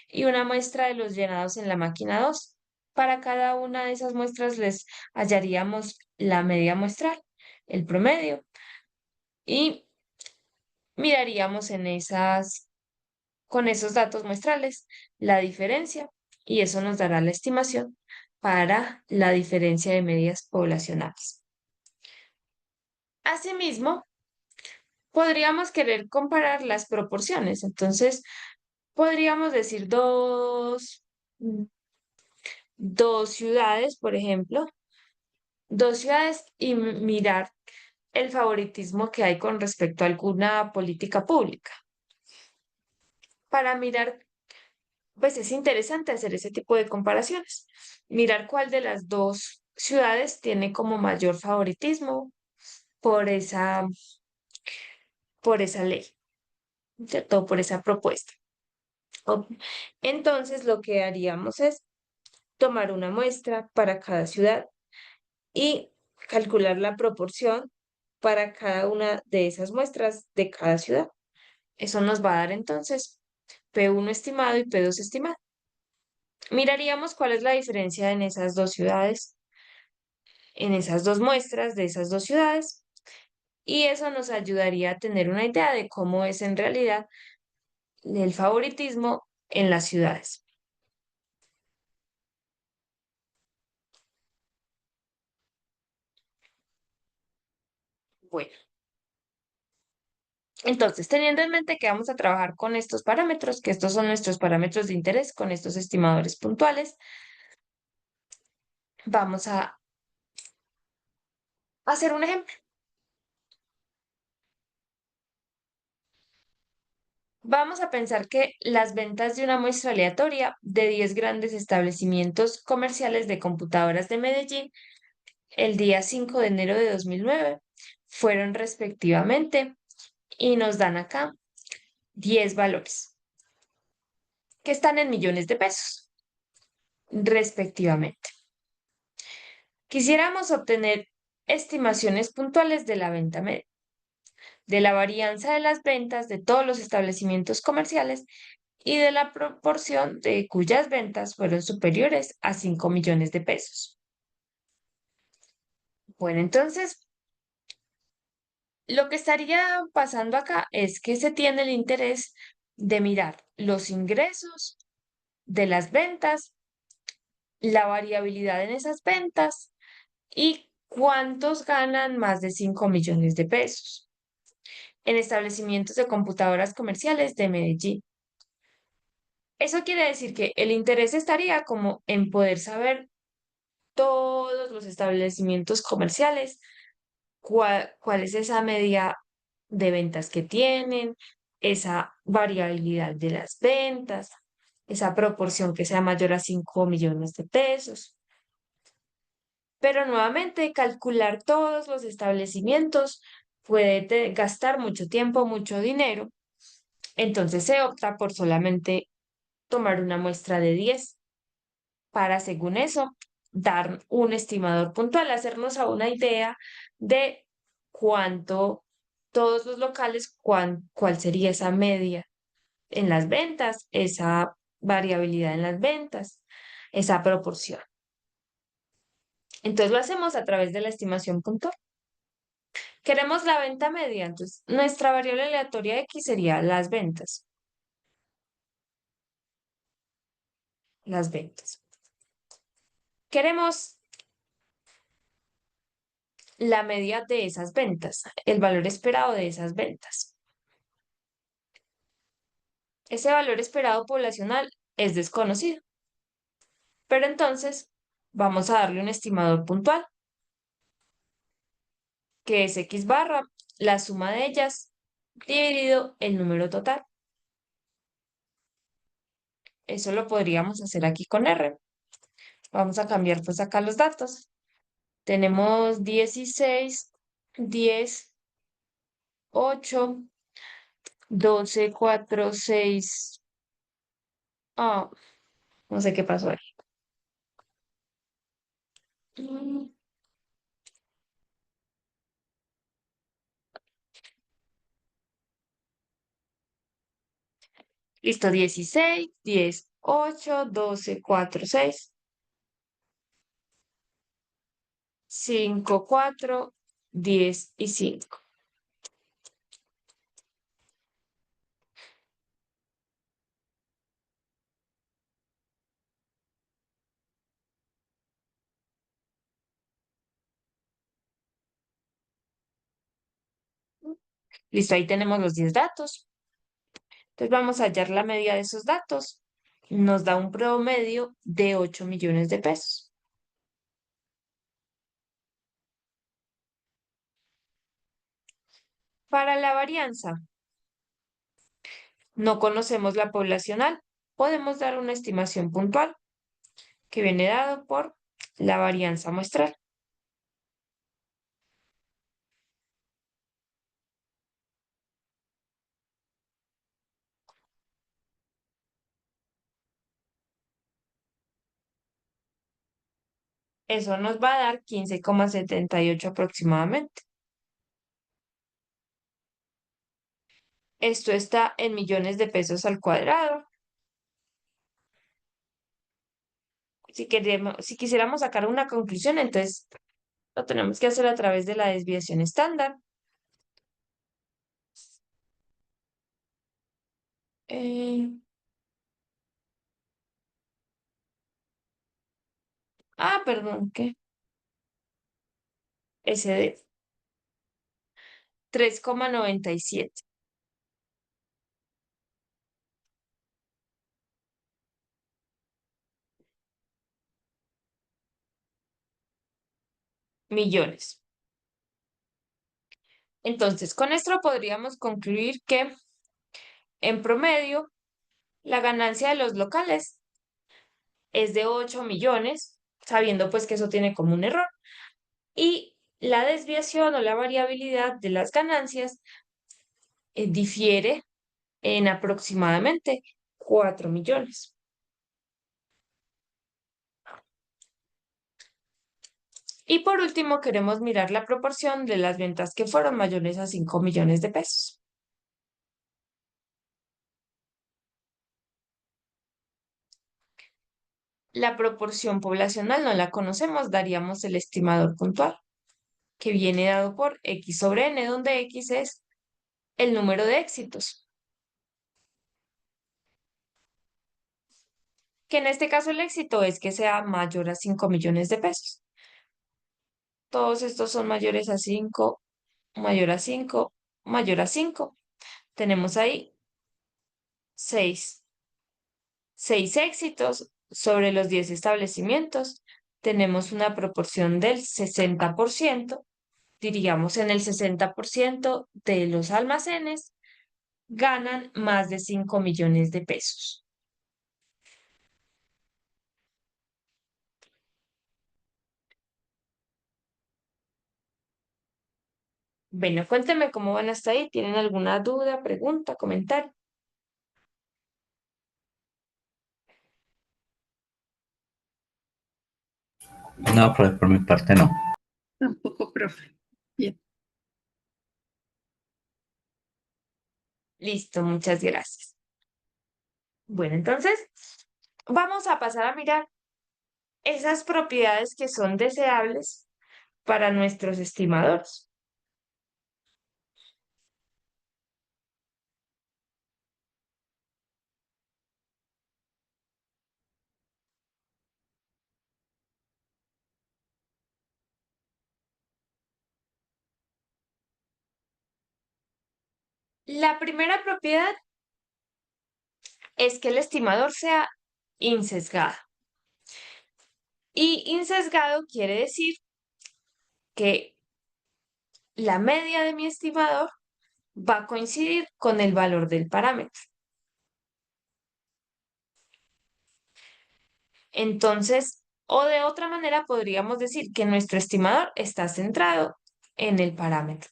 y una muestra de los llenados en la máquina 2. Para cada una de esas muestras les hallaríamos la media muestral, el promedio, y miraríamos con esos datos muestrales la diferencia y eso nos dará la estimación para la diferencia de medias poblacionales. Asimismo, podríamos querer comparar las proporciones. Entonces, podríamos decir mm, dos ciudades, por ejemplo, dos ciudades y mirar el favoritismo que hay con respecto a alguna política pública. Para mirar, pues es interesante hacer ese tipo de comparaciones. Mirar cuál de las dos ciudades tiene como mayor favoritismo por por esa ley, ¿cierto? Por esa propuesta. Ok. Entonces, lo que haríamos es tomar una muestra para cada ciudad y calcular la proporción para cada una de esas muestras de cada ciudad. Eso nos va a dar entonces P1 estimado y P2 estimado. Miraríamos cuál es la diferencia en esas dos ciudades, en esas dos muestras de esas dos ciudades, y eso nos ayudaría a tener una idea de cómo es en realidad el favoritismo en las ciudades. Bueno, entonces, teniendo en mente que vamos a trabajar con estos parámetros, que estos son nuestros parámetros de interés, con estos estimadores puntuales, vamos a hacer un ejemplo. Vamos a pensar que las ventas de una muestra aleatoria de 10 grandes establecimientos comerciales de computadoras de Medellín el día 5 de enero de 2009 fueron respectivamente, y nos dan acá 10 valores que están en millones de pesos, respectivamente. Quisiéramos obtener estimaciones puntuales de la venta media, de la varianza de las ventas de todos los establecimientos comerciales y de la proporción de cuyas ventas fueron superiores a 5 millones de pesos. Bueno, entonces, lo que estaría pasando acá es que se tiene el interés de mirar los ingresos de las ventas, la variabilidad en esas ventas y cuántos ganan más de 5 millones de pesos en establecimientos de computadoras comerciales de Medellín. Eso quiere decir que el interés estaría como en poder saber todos los establecimientos comerciales, cuál es esa media de ventas que tienen, esa variabilidad de las ventas, esa proporción que sea mayor a 5 millones de pesos. Pero nuevamente, calcular todos los establecimientos puede gastar mucho tiempo, mucho dinero. Entonces se opta por solamente tomar una muestra de 10 para, según eso, dar un estimador puntual, hacernos a una idea de cuánto todos los locales, cuál sería esa media en las ventas, esa variabilidad en las ventas, esa proporción. Entonces lo hacemos a través de la estimación puntual. Queremos la venta media, entonces nuestra variable aleatoria X sería las ventas. Las ventas. Queremos la media de esas ventas, el valor esperado de esas ventas. Ese valor esperado poblacional es desconocido, pero entonces vamos a darle un estimador puntual, que es X barra la suma de ellas dividido el número total. Eso lo podríamos hacer aquí con R. Vamos a cambiar pues acá los datos. Tenemos 16, 10, 8, 12, 4, 6. Ah, no sé qué pasó ahí. Mm, Listo, 16, 10, 8, 12, 4, 6, 5, 4, 10 y 5. Listo, ahí tenemos los 10 datos. Entonces vamos a hallar la media de esos datos. nos da un promedio de 8 millones de pesos. Para la varianza, no conocemos la poblacional, podemos dar una estimación puntual que viene dado por la varianza muestral. Eso nos va a dar 15,78 aproximadamente. Esto está en millones de pesos al cuadrado. Si quisiéramos sacar una conclusión, entonces lo tenemos que hacer a través de la desviación estándar. Eh, perdón, ¿qué? SD 3,97 millones. Entonces, con esto podríamos concluir que en promedio la ganancia de los locales es de 8 millones, sabiendo pues que eso tiene como un error. Y la desviación o la variabilidad de las ganancias difiere en aproximadamente 4 millones. Y por último, queremos mirar la proporción de las ventas que fueron mayores a 5 millones de pesos. La proporción poblacional no la conocemos, daríamos el estimador puntual, que viene dado por X sobre N, donde X es el número de éxitos, que en este caso el éxito es que sea mayor a 5 millones de pesos. Todos estos son mayores a 5, mayor a 5, mayor a 5. Tenemos ahí 6. 6 éxitos sobre los 10 establecimientos. Tenemos una proporción del 60%. Diríamos en el 60% de los almacenes ganan más de 5 millones de pesos. Bueno, cuéntenme cómo van hasta ahí. ¿Tienen alguna duda, pregunta, comentario? No, profe, por mi parte no. Tampoco, profe. Bien. Listo, muchas gracias. Bueno, entonces vamos a pasar a mirar esas propiedades que son deseables para nuestros estimadores. La primera propiedad es que el estimador sea insesgado. Y insesgado quiere decir que la media de mi estimador va a coincidir con el valor del parámetro. Entonces, o de otra manera podríamos decir que nuestro estimador está centrado en el parámetro.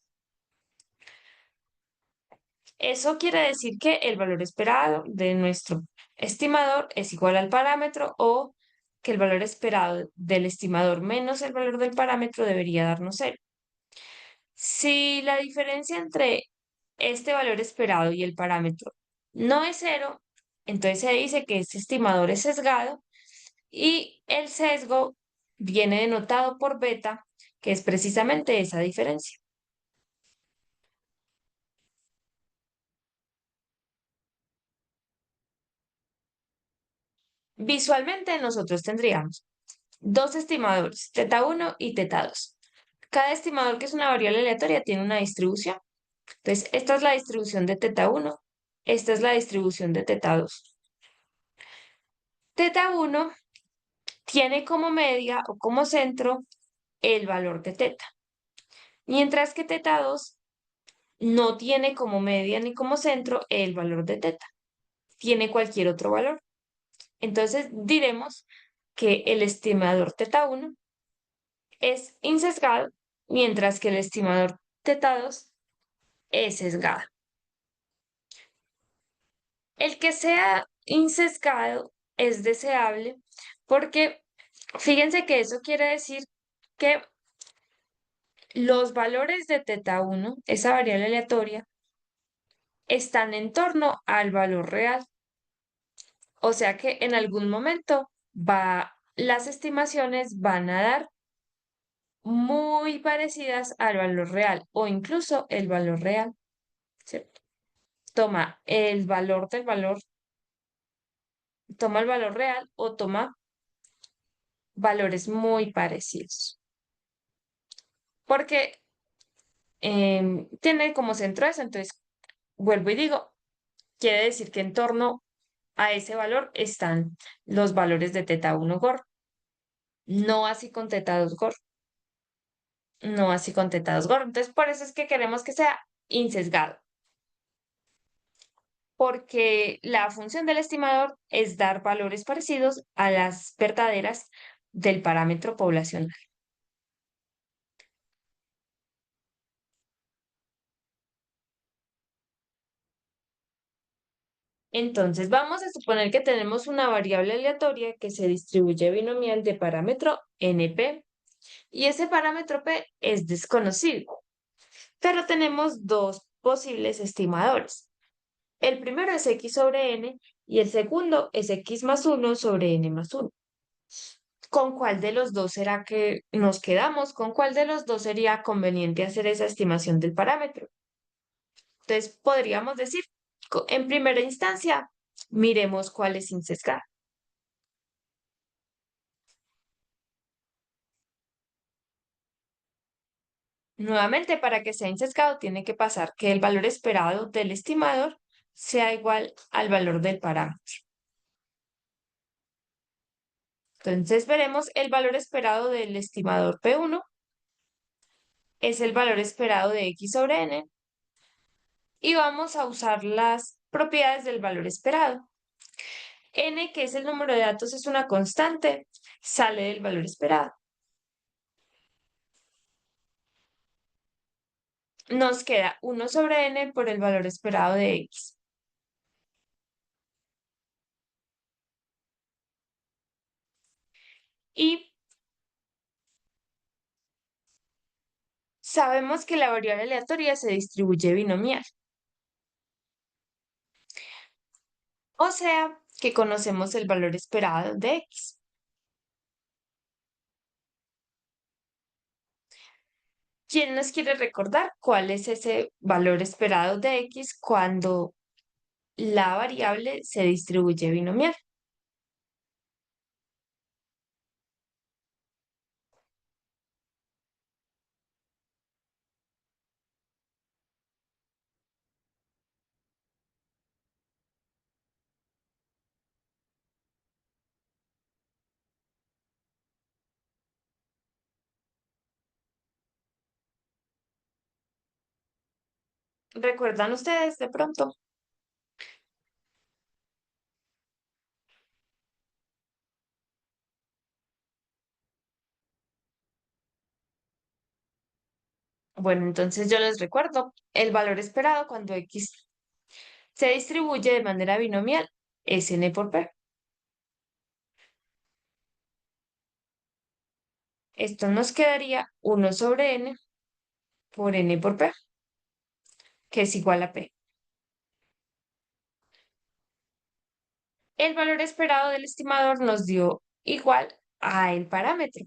Eso quiere decir que el valor esperado de nuestro estimador es igual al parámetro o que el valor esperado del estimador menos el valor del parámetro debería darnos 0. Si la diferencia entre este valor esperado y el parámetro no es 0, entonces se dice que este estimador es sesgado y el sesgo viene denotado por beta, que es precisamente esa diferencia. Visualmente nosotros tendríamos dos estimadores, θ1 y θ2. Cada estimador, que es una variable aleatoria, tiene una distribución. Entonces, esta es la distribución de θ1, esta es la distribución de θ2. Teta 1 tiene como media o como centro el valor de teta, mientras que teta 2 no tiene como media ni como centro el valor de teta, tiene cualquier otro valor. Entonces diremos que el estimador teta 1 es insesgado, mientras que el estimador teta 2 es sesgado. El que sea insesgado es deseable porque fíjense que eso quiere decir que los valores de teta 1, esa variable aleatoria, están en torno al valor real. O sea que en algún momento las estimaciones van a dar muy parecidas al valor real o incluso el valor real, ¿cierto? Toma el valor del valor, toma el valor real o toma valores muy parecidos. Porque tiene como centro eso, entonces vuelvo y digo, quiere decir que en torno a ese valor están los valores de teta 1 GOR, no así con teta 2 GOR, no así con teta 2 GOR. Entonces, por eso es que queremos que sea insesgado, porque la función del estimador es dar valores parecidos a las verdaderas del parámetro poblacional. Entonces, vamos a suponer que tenemos una variable aleatoria que se distribuye binomial de parámetro NP y ese parámetro P es desconocido, pero tenemos dos posibles estimadores. El primero es x sobre n y el segundo es x más 1 sobre n más 1. ¿Con cuál de los dos será que nos quedamos? ¿Con cuál de los dos sería conveniente hacer esa estimación del parámetro? Entonces, podríamos decir, en primera instancia, miremos cuál es insesgada. Nuevamente, para que sea insesgado, tiene que pasar que el valor esperado del estimador sea igual al valor del parámetro. Entonces, veremos el valor esperado del estimador P1 es el valor esperado de x sobre n y vamos a usar las propiedades del valor esperado. N, que es el número de datos, es una constante, sale del valor esperado. Nos queda 1 sobre n por el valor esperado de x. Y sabemos que la variable aleatoria se distribuye binomial. O sea, que conocemos el valor esperado de x. ¿Quién nos quiere recordar cuál es ese valor esperado de x cuando la variable se distribuye binomial? ¿Recuerdan ustedes de pronto? Bueno, entonces yo les recuerdo, el valor esperado cuando x se distribuye de manera binomial es n por p. Esto nos quedaría 1 sobre n por n por p, que es igual a p. El valor esperado del estimador nos dio igual a el parámetro.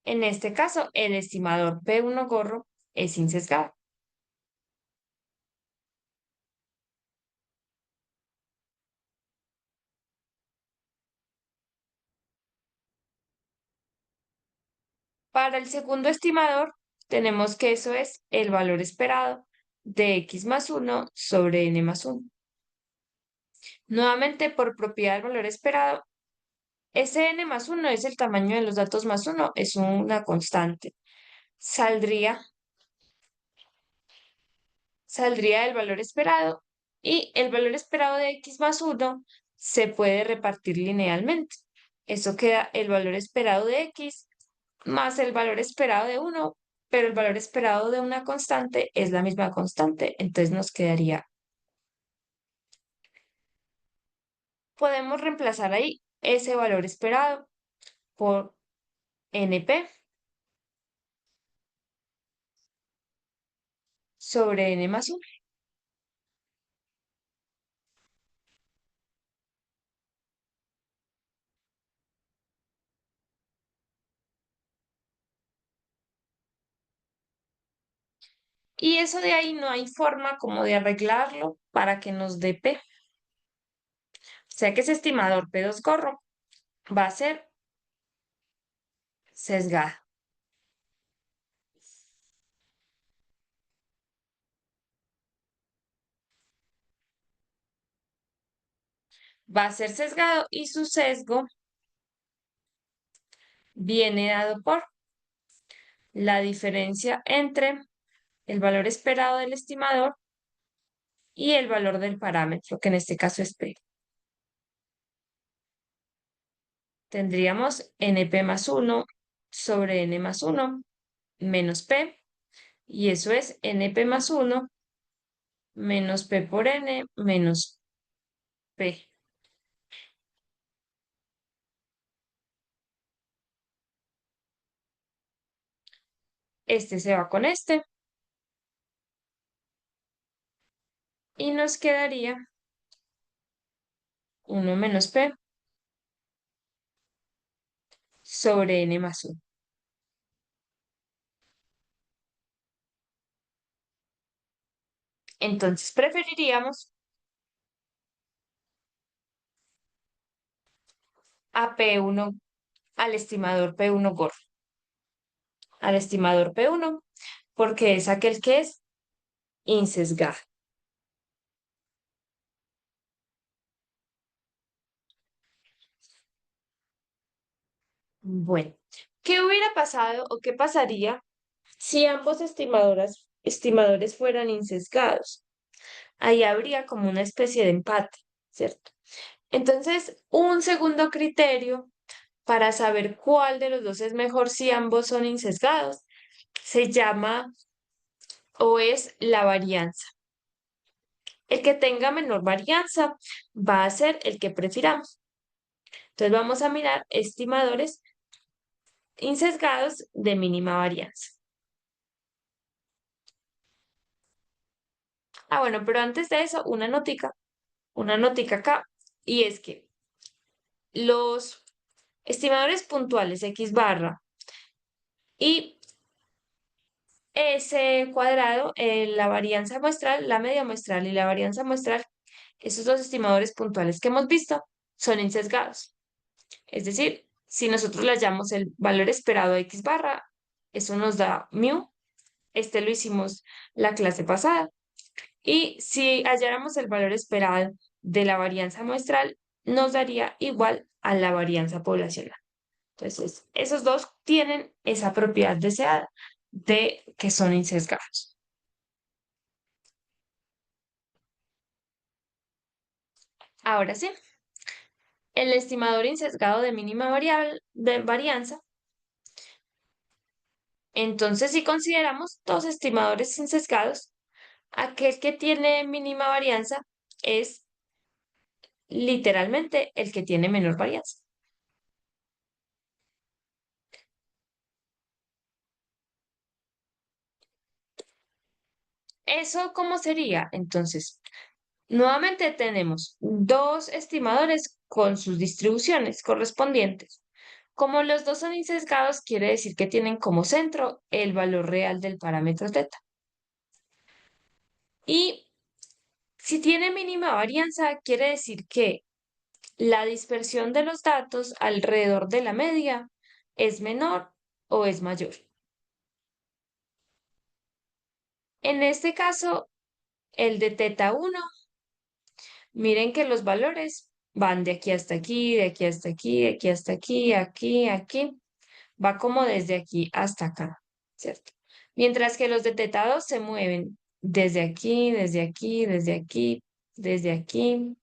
En este caso, el estimador P1 gorro es insesgado. Para el segundo estimador, tenemos que eso es el valor esperado de x más 1 sobre n más 1. Nuevamente, por propiedad del valor esperado, ese n más 1 es el tamaño de los datos más 1, es una constante. Saldría del valor esperado y el valor esperado de x más 1 se puede repartir linealmente. Eso queda el valor esperado de x más el valor esperado de 1, pero el valor esperado de una constante es la misma constante, entonces nos quedaría. Podemos reemplazar ahí ese valor esperado por np sobre n más 1. Y eso de ahí no hay forma como de arreglarlo para que nos dé p. O sea que ese estimador P2 gorro va a ser sesgado. Va a ser sesgado y su sesgo viene dado por la diferencia entre el valor esperado del estimador y el valor del parámetro, que en este caso es p. Tendríamos np más 1 sobre n más 1 menos p, y eso es np más 1 menos p por n menos p. Este se va con este y nos quedaría 1 menos p sobre n más 1. Entonces preferiríamos a P1, al estimador P1 gordo, al estimador P1, porque es aquel que es insesgado. Bueno, ¿qué hubiera pasado o qué pasaría si ambos estimadores fueran insesgados? Ahí habría como una especie de empate, ¿cierto? Entonces, un segundo criterio para saber cuál de los dos es mejor si ambos son insesgados se llama o es la varianza. El que tenga menor varianza va a ser el que prefiramos. Entonces vamos a mirar estimadores insesgados de mínima varianza. Ah, bueno, pero antes de eso, una notica acá, y es que los estimadores puntuales X barra y S cuadrado, la varianza muestral, la media muestral y la varianza muestral, esos dos estimadores puntuales que hemos visto son insesgados. Es decir, si nosotros le hallamos el valor esperado de X barra, eso nos da mu. Este lo hicimos la clase pasada. Y si halláramos el valor esperado de la varianza muestral, nos daría igual a la varianza poblacional. Entonces, esos dos tienen esa propiedad deseada de que son insesgados. Ahora sí, el estimador insesgado de mínima variable de varianza. Entonces, si consideramos dos estimadores insesgados, aquel que tiene mínima varianza es literalmente el que tiene menor varianza. ¿Eso cómo sería? Entonces, nuevamente tenemos dos estimadores con sus distribuciones correspondientes. Como los dos son insesgados, quiere decir que tienen como centro el valor real del parámetro θ. Y si tiene mínima varianza, quiere decir que la dispersión de los datos alrededor de la media es menor o es mayor. En este caso, el de θ1 Miren que los valores van de aquí hasta aquí, de aquí hasta aquí, de aquí hasta aquí, aquí, aquí. Va como desde aquí hasta acá, ¿cierto? Mientras que los de teta 2 se mueven desde aquí, desde aquí, desde aquí, desde aquí,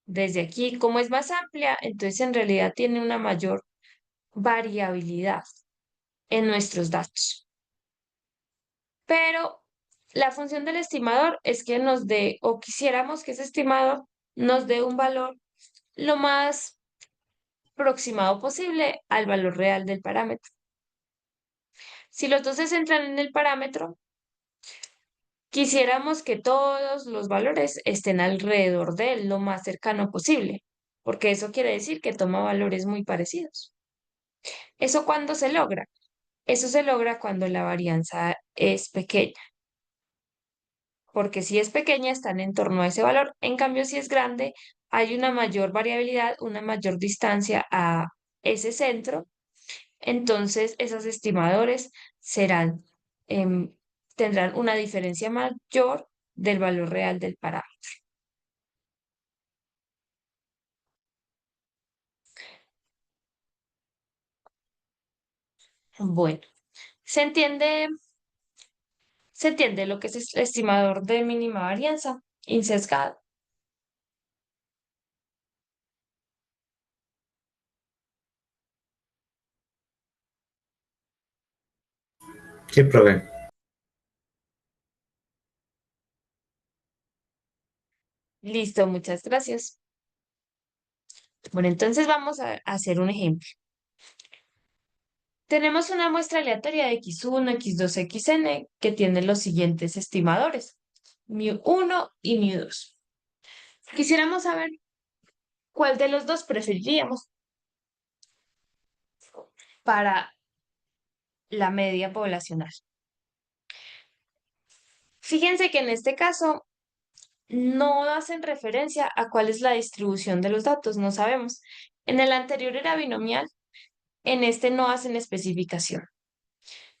desde aquí. Como es más amplia, entonces en realidad tiene una mayor variabilidad en nuestros datos. Pero la función del estimador es que nos dé, o quisiéramos que ese estimador nos dé un valor lo más aproximado posible al valor real del parámetro. Si los dos se centran en el parámetro, quisiéramos que todos los valores estén alrededor de él lo más cercano posible, porque eso quiere decir que toma valores muy parecidos. ¿Eso cuándo se logra? Eso se logra cuando la varianza es pequeña, porque si es pequeña están en torno a ese valor. En cambio, si es grande, hay una mayor variabilidad, una mayor distancia a ese centro. Entonces, esos estimadores serán, em, tendrán una diferencia mayor del valor real del parámetro. Bueno, ¿se entiende, se entiende lo que es el estimador de mínima varianza insesgado? Sí, profe. Listo, muchas gracias. Bueno, entonces vamos a hacer un ejemplo. Tenemos una muestra aleatoria de x1, x2, xn que tiene los siguientes estimadores, μ1 y μ2. Quisiéramos saber cuál de los dos preferiríamos para la media poblacional. Fíjense que en este caso no hacen referencia a cuál es la distribución de los datos, no sabemos. En el anterior era binomial, en este no hacen especificación.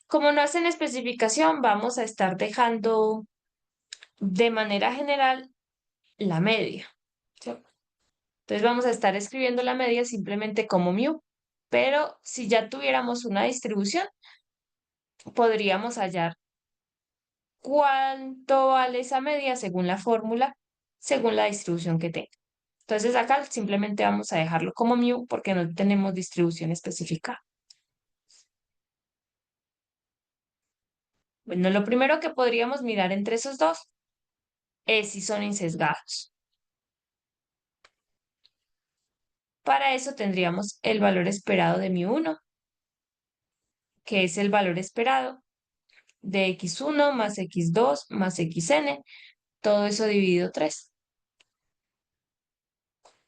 Como no hacen especificación, vamos a estar dejando de manera general la media, ¿sí? Entonces vamos a estar escribiendo la media simplemente como mu, pero si ya tuviéramos una distribución, podríamos hallar cuánto vale esa media según la fórmula, según la distribución que tenga. Entonces acá simplemente vamos a dejarlo como mu porque no tenemos distribución específica. Bueno, lo primero que podríamos mirar entre esos dos es si son insesgados. Para eso tendríamos el valor esperado de mu1, que es el valor esperado de x1 más x2 más xn, todo eso dividido 3.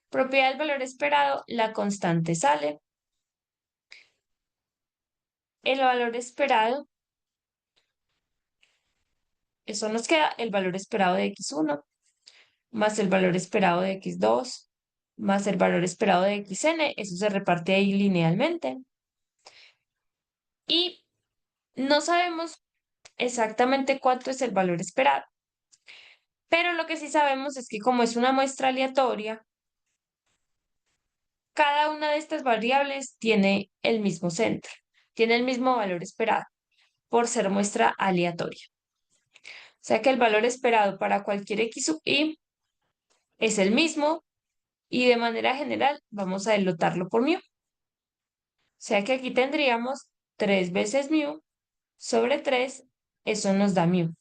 Propiedad del valor esperado, la constante sale. El valor esperado, eso nos queda el valor esperado de x1 más el valor esperado de x2 más el valor esperado de xn, eso se reparte ahí linealmente. Y no sabemos exactamente cuánto es el valor esperado, pero lo que sí sabemos es que como es una muestra aleatoria, cada una de estas variables tiene el mismo centro, tiene el mismo valor esperado por ser muestra aleatoria. O sea que el valor esperado para cualquier x sub i es el mismo y de manera general vamos a denotarlo por mu. O sea que aquí tendríamos 3 veces mu sobre 3, eso nos da mu.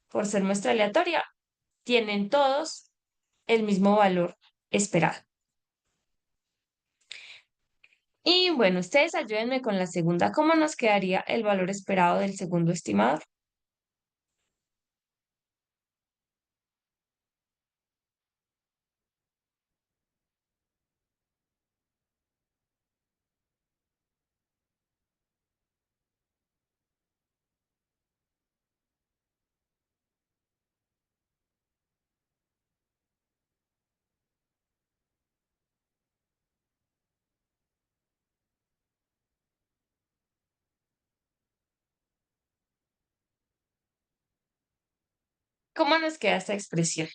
Por ser muestra aleatoria, tienen todos el mismo valor esperado. Y bueno, ustedes ayúdenme con la segunda. ¿Cómo nos quedaría el valor esperado del segundo estimador? ¿Cómo nos queda esta expresión?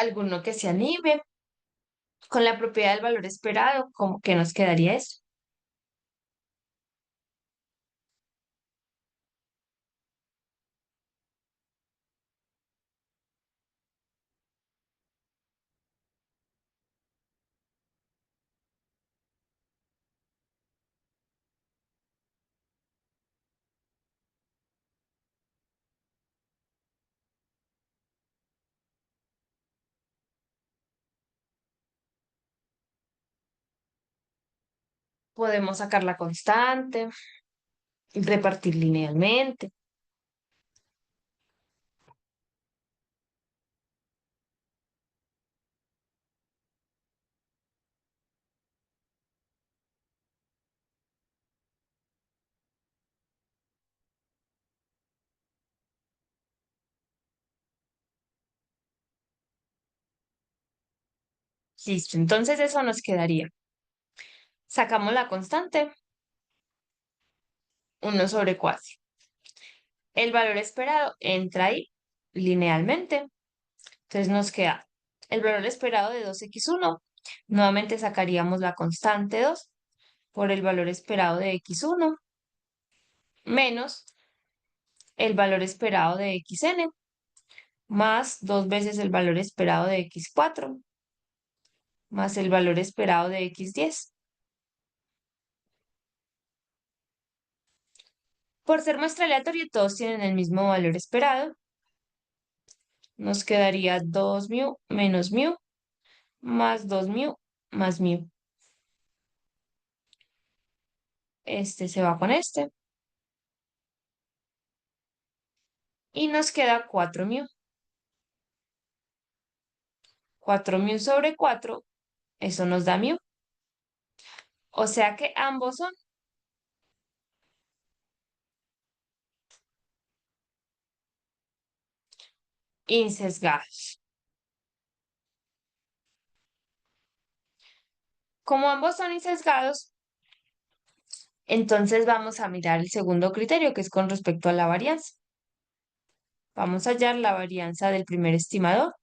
alguno que se anime con la propiedad del valor esperado, ¿cómo que nos quedaría eso? Podemos sacar la constante y repartir linealmente. Listo, entonces eso nos quedaría. Sacamos la constante, 1/4. El valor esperado entra ahí linealmente. Entonces nos queda el valor esperado de 2x1. Nuevamente sacaríamos la constante 2 por el valor esperado de x1 menos el valor esperado de xn más 2 veces el valor esperado de x4 más el valor esperado de x10. Por ser muestra aleatoria, todos tienen el mismo valor esperado. Nos quedaría 2 mu menos mu más 2 mu más mu. Este se va con este. Y nos queda 4 mu. 4 mu sobre 4, eso nos da mu. O sea que ambos son insesgados. Como ambos son insesgados, entonces vamos a mirar el segundo criterio, que es con respecto a la varianza. Vamos a hallar la varianza del primer estimador.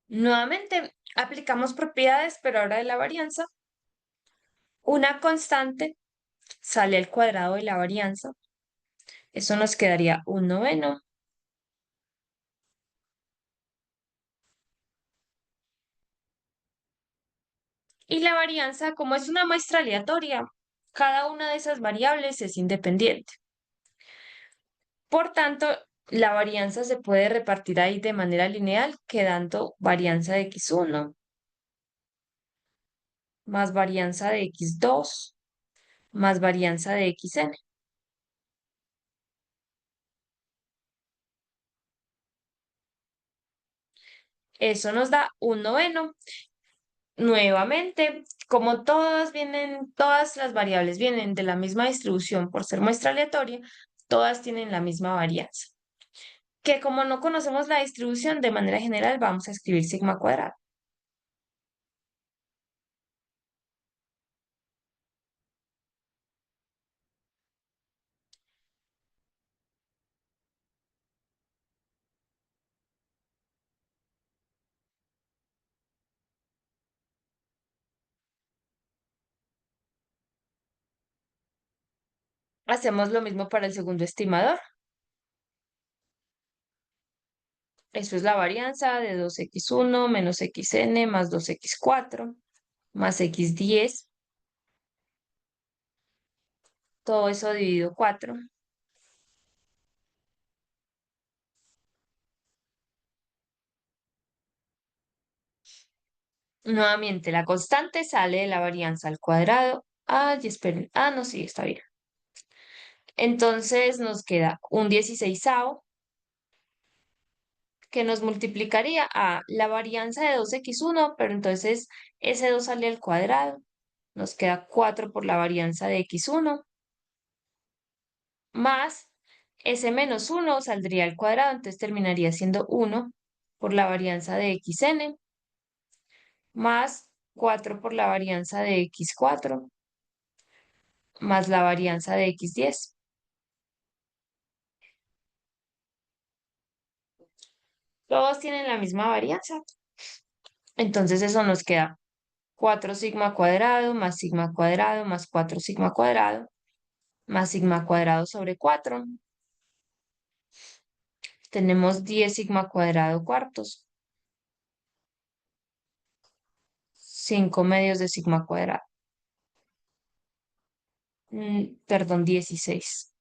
Nuevamente, aplicamos propiedades, pero ahora de la varianza. Una constante sale al cuadrado de la varianza. Eso nos quedaría 1/9. Y la varianza, como es una muestra aleatoria, cada una de esas variables es independiente. Por tanto, la varianza se puede repartir ahí de manera lineal, quedando varianza de x1 más varianza de x2 más varianza de xn. Eso nos da 1/9. Nuevamente, como todas las variables vienen de la misma distribución por ser muestra aleatoria, todas tienen la misma varianza. Que como no conocemos la distribución, de manera general vamos a escribir sigma cuadrado. Hacemos lo mismo para el segundo estimador. Eso es la varianza de 2x1 menos xn más 2x4 más x10. Todo eso dividido 4. Nuevamente, la constante sale de la varianza al cuadrado. Ay, esperen. Ah, no, sí, está bien. Entonces nos queda un 16avo que nos multiplicaría a la varianza de 2x1, pero entonces ese 2 sale al cuadrado. Nos queda 4 por la varianza de x1 más ese menos 1 saldría al cuadrado, entonces terminaría siendo 1 por la varianza de xn más 4 por la varianza de x4 más la varianza de x10. Todos tienen la misma varianza. Entonces eso nos queda 4 sigma cuadrado más sigma cuadrado más 4 sigma cuadrado más sigma cuadrado sobre 4. Tenemos 10 sigma cuadrado cuartos. 5 medios de sigma cuadrado. Perdón, 16.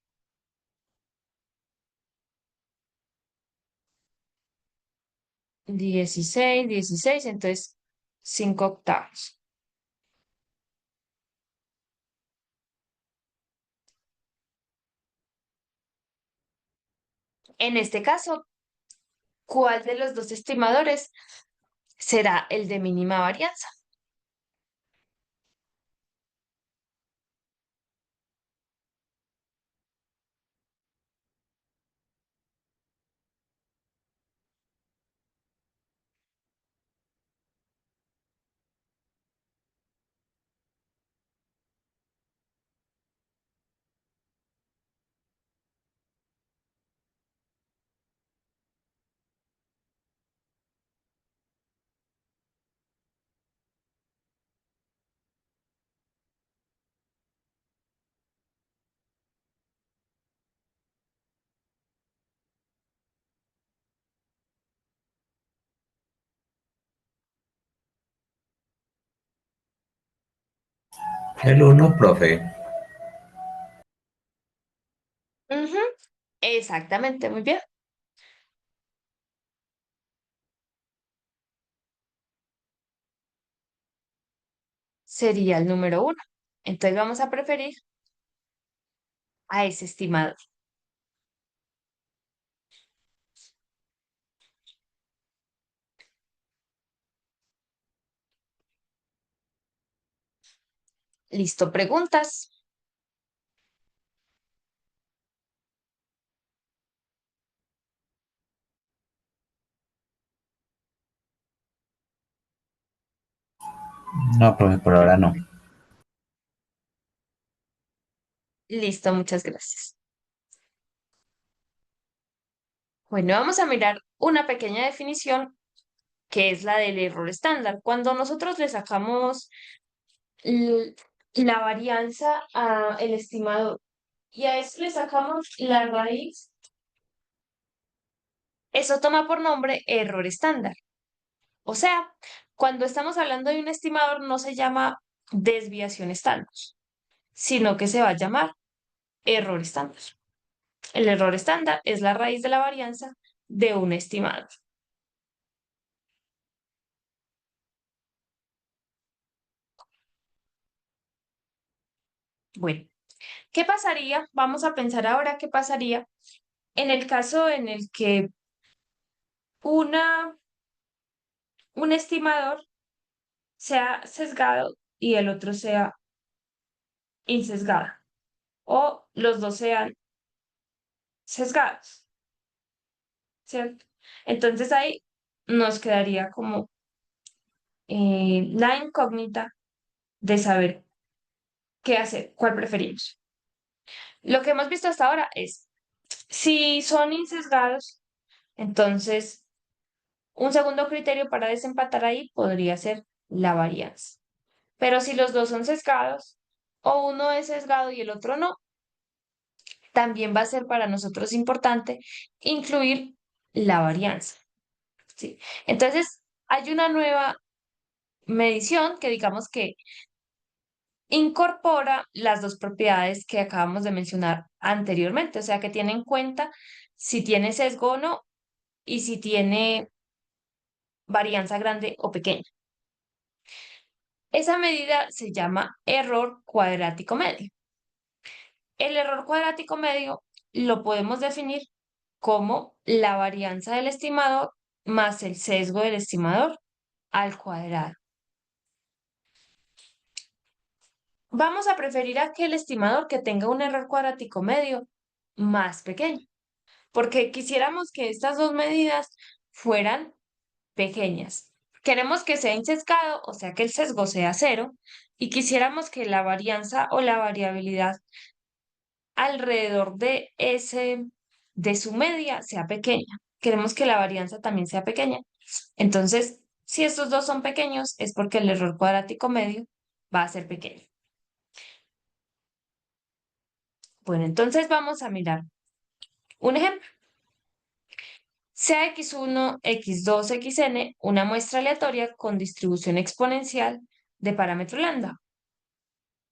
16, entonces 5 octavos. En este caso, ¿cuál de los dos estimadores será el de mínima varianza? El uno, profe. Ujú, exactamente, muy bien. Sería el número 1. Entonces vamos a preferir a ese estimador. Listo, preguntas. No, profe, por ahora no. Listo, muchas gracias. Bueno, vamos a mirar una pequeña definición que es la del error estándar. Cuando nosotros le sacamos l- la varianza al estimador y a eso le sacamos la raíz, eso toma por nombre error estándar. O sea, cuando estamos hablando de un estimador no se llama desviación estándar, sino que se va a llamar error estándar. El error estándar es la raíz de la varianza de un estimado. Bueno, ¿qué pasaría? Vamos a pensar ahora qué pasaría en el caso en el que una, un estimador sea sesgado y el otro sea insesgado, o los dos sean sesgados, ¿cierto? Entonces ahí nos quedaría como la incógnita de saber qué hacer, cuál preferimos. Lo que hemos visto hasta ahora es, si son insesgados, entonces un segundo criterio para desempatar ahí podría ser la varianza. Pero si los dos son sesgados, o uno es sesgado y el otro no, también va a ser para nosotros importante incluir la varianza, ¿sí? Entonces, hay una nueva medición que digamos que incorpora las dos propiedades que acabamos de mencionar anteriormente, o sea, que tiene en cuenta si tiene sesgo o no y si tiene varianza grande o pequeña. Esa medida se llama error cuadrático medio. El error cuadrático medio lo podemos definir como la varianza del estimador más el sesgo del estimador al cuadrado. Vamos a preferir aquel estimador que tenga un error cuadrático medio más pequeño, porque quisiéramos que estas dos medidas fueran pequeñas. Queremos que sea insesgado, o sea que el sesgo sea cero, y quisiéramos que la varianza o la variabilidad alrededor de su media sea pequeña. Queremos que la varianza también sea pequeña. Entonces, si estos dos son pequeños, es porque el error cuadrático medio va a ser pequeño. Bueno, entonces vamos a mirar un ejemplo. Sea x1, x2, xn una muestra aleatoria con distribución exponencial de parámetro lambda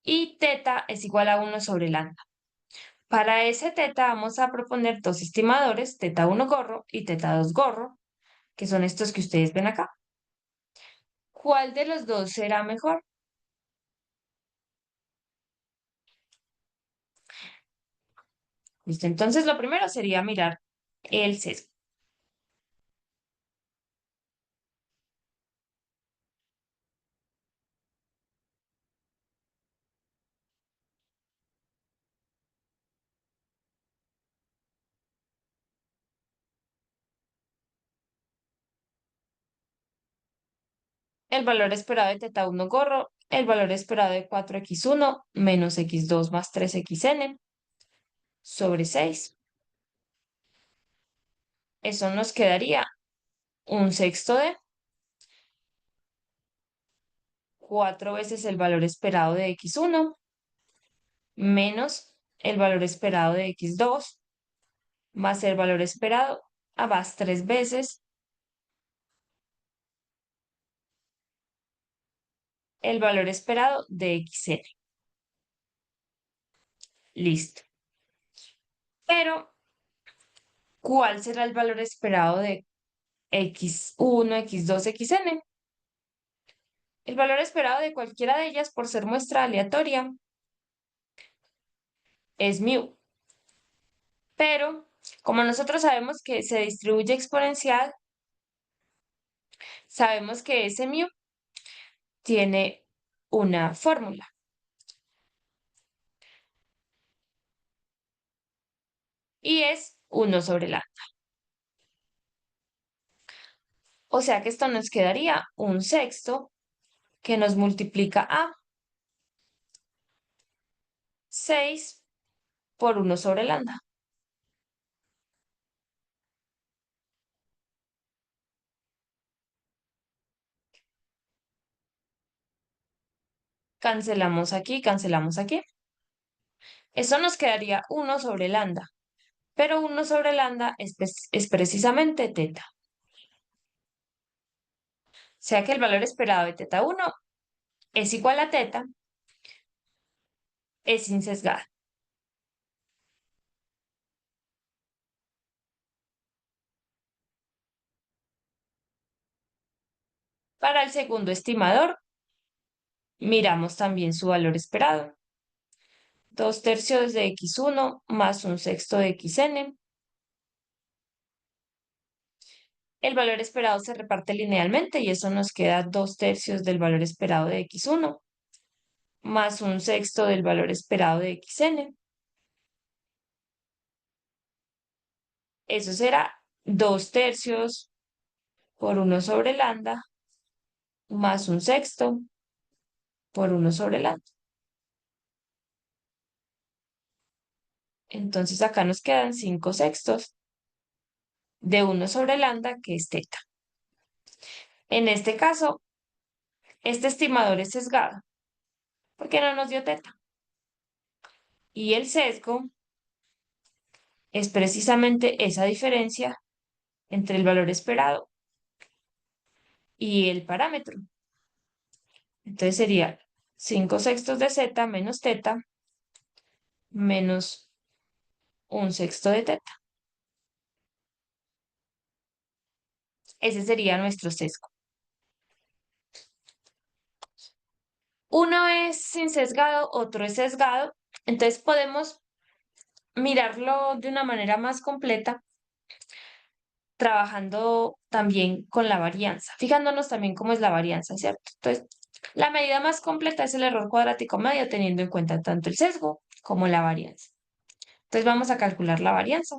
y teta es igual a 1 sobre lambda. Para ese teta vamos a proponer dos estimadores, teta 1 gorro y teta 2 gorro, que son estos que ustedes ven acá. ¿Cuál de los dos será mejor? Listo, entonces lo primero sería mirar el sesgo. El valor esperado de teta 1 gorro, el valor esperado de 4x1 menos x2 más 3xn sobre 6. Eso nos quedaría un sexto de 4 veces el valor esperado de x1 menos el valor esperado de x2 más el valor esperado a más 3 veces el valor esperado de xn. Listo. Pero, ¿cuál será el valor esperado de x1, x2, xn? El valor esperado de cualquiera de ellas por ser muestra aleatoria es mu. Pero, como nosotros sabemos que se distribuye exponencial, sabemos que ese mu tiene una fórmula. Y es 1 sobre lambda. O sea que esto nos quedaría un sexto que nos multiplica a 6 por 1 sobre lambda. Cancelamos aquí, cancelamos aquí. Eso nos quedaría 1 sobre lambda. Pero 1 sobre lambda es precisamente teta. O sea que el valor esperado de teta 1 es igual a teta, es insesgada. Para el segundo estimador, miramos también su valor esperado. 2 tercios de x1 más un sexto de xn. El valor esperado se reparte linealmente y eso nos queda 2 tercios del valor esperado de x1 más un sexto del valor esperado de xn. Eso será 2 tercios por 1 sobre lambda más un sexto por 1 sobre lambda. Entonces acá nos quedan 5 sextos de 1 sobre lambda, que es teta. En este caso, este estimador es sesgado, porque no nos dio teta. Y el sesgo es precisamente esa diferencia entre el valor esperado y el parámetro. Entonces sería 5 sextos de z menos teta menos un sexto de teta. Ese sería nuestro sesgo. Uno es sin sesgado, otro es sesgado. Entonces podemos mirarlo de una manera más completa, trabajando también con la varianza, fijándonos también cómo es la varianza, ¿cierto? Entonces, la medida más completa es el error cuadrático medio, teniendo en cuenta tanto el sesgo como la varianza. Entonces, vamos a calcular la varianza.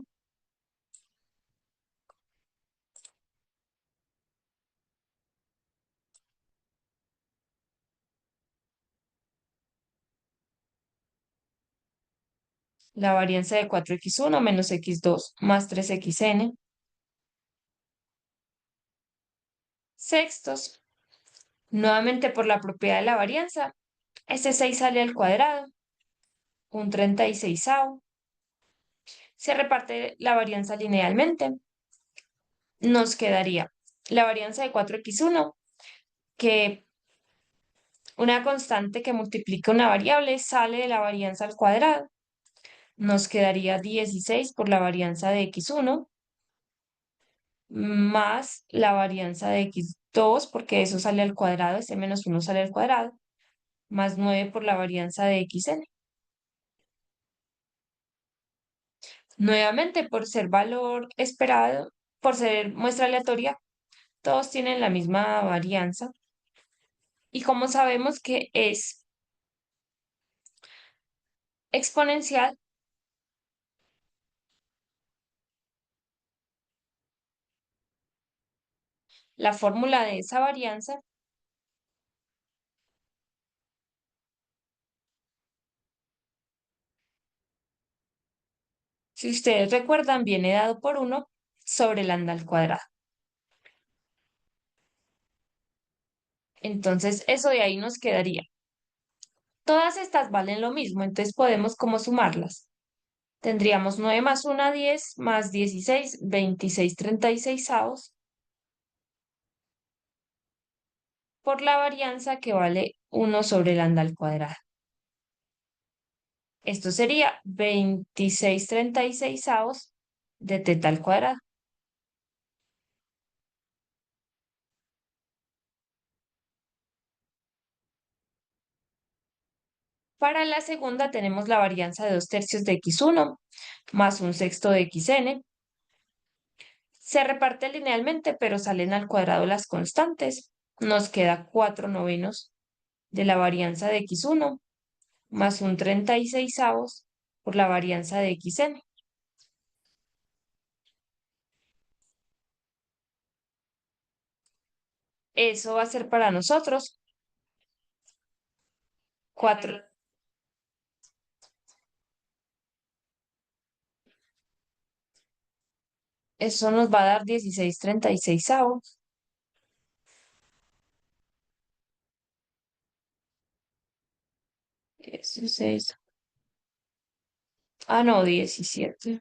La varianza de 4x1 menos x2 más 3xn. Sextos. Nuevamente por la propiedad de la varianza, este 6 sale al cuadrado, un 36. Se reparte la varianza linealmente. Nos quedaría la varianza de 4x1, que una constante que multiplica una variable sale de la varianza al cuadrado. Nos quedaría 16 por la varianza de x1 más la varianza de x2, porque eso sale al cuadrado, ese menos 1 sale al cuadrado, más 9 por la varianza de xn. Nuevamente, por ser valor esperado, por ser muestra aleatoria, todos tienen la misma varianza. Y como sabemos que es exponencial, la fórmula de esa varianza, si ustedes recuerdan, viene dado por 1 sobre lambda al cuadrado. Entonces, eso de ahí nos quedaría. Todas estas valen lo mismo, entonces podemos como sumarlas. Tendríamos 9 más 1, 10, más 16, 26 36avos, por la varianza que vale 1 sobre lambda al cuadrado. Esto sería 26 36avos de teta al cuadrado. Para la segunda tenemos la varianza de 2/3 de x1 más 1/6 de xn. Se reparte linealmente, pero salen al cuadrado las constantes. Nos queda 4/9 de la varianza de x1 más un 36avos por la varianza de xn. Eso va a ser para nosotros 4. Eso nos va a dar 16 36avos. 16. Ah, no, 17.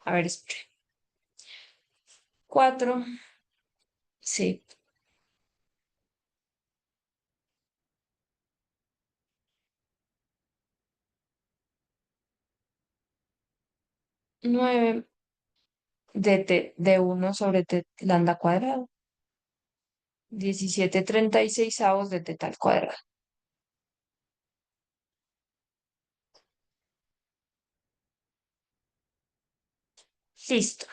A ver, espere. 4. Sí. 9 de 1 sobre lambda cuadrado. 17 36avos de teta al cuadrado. Listo.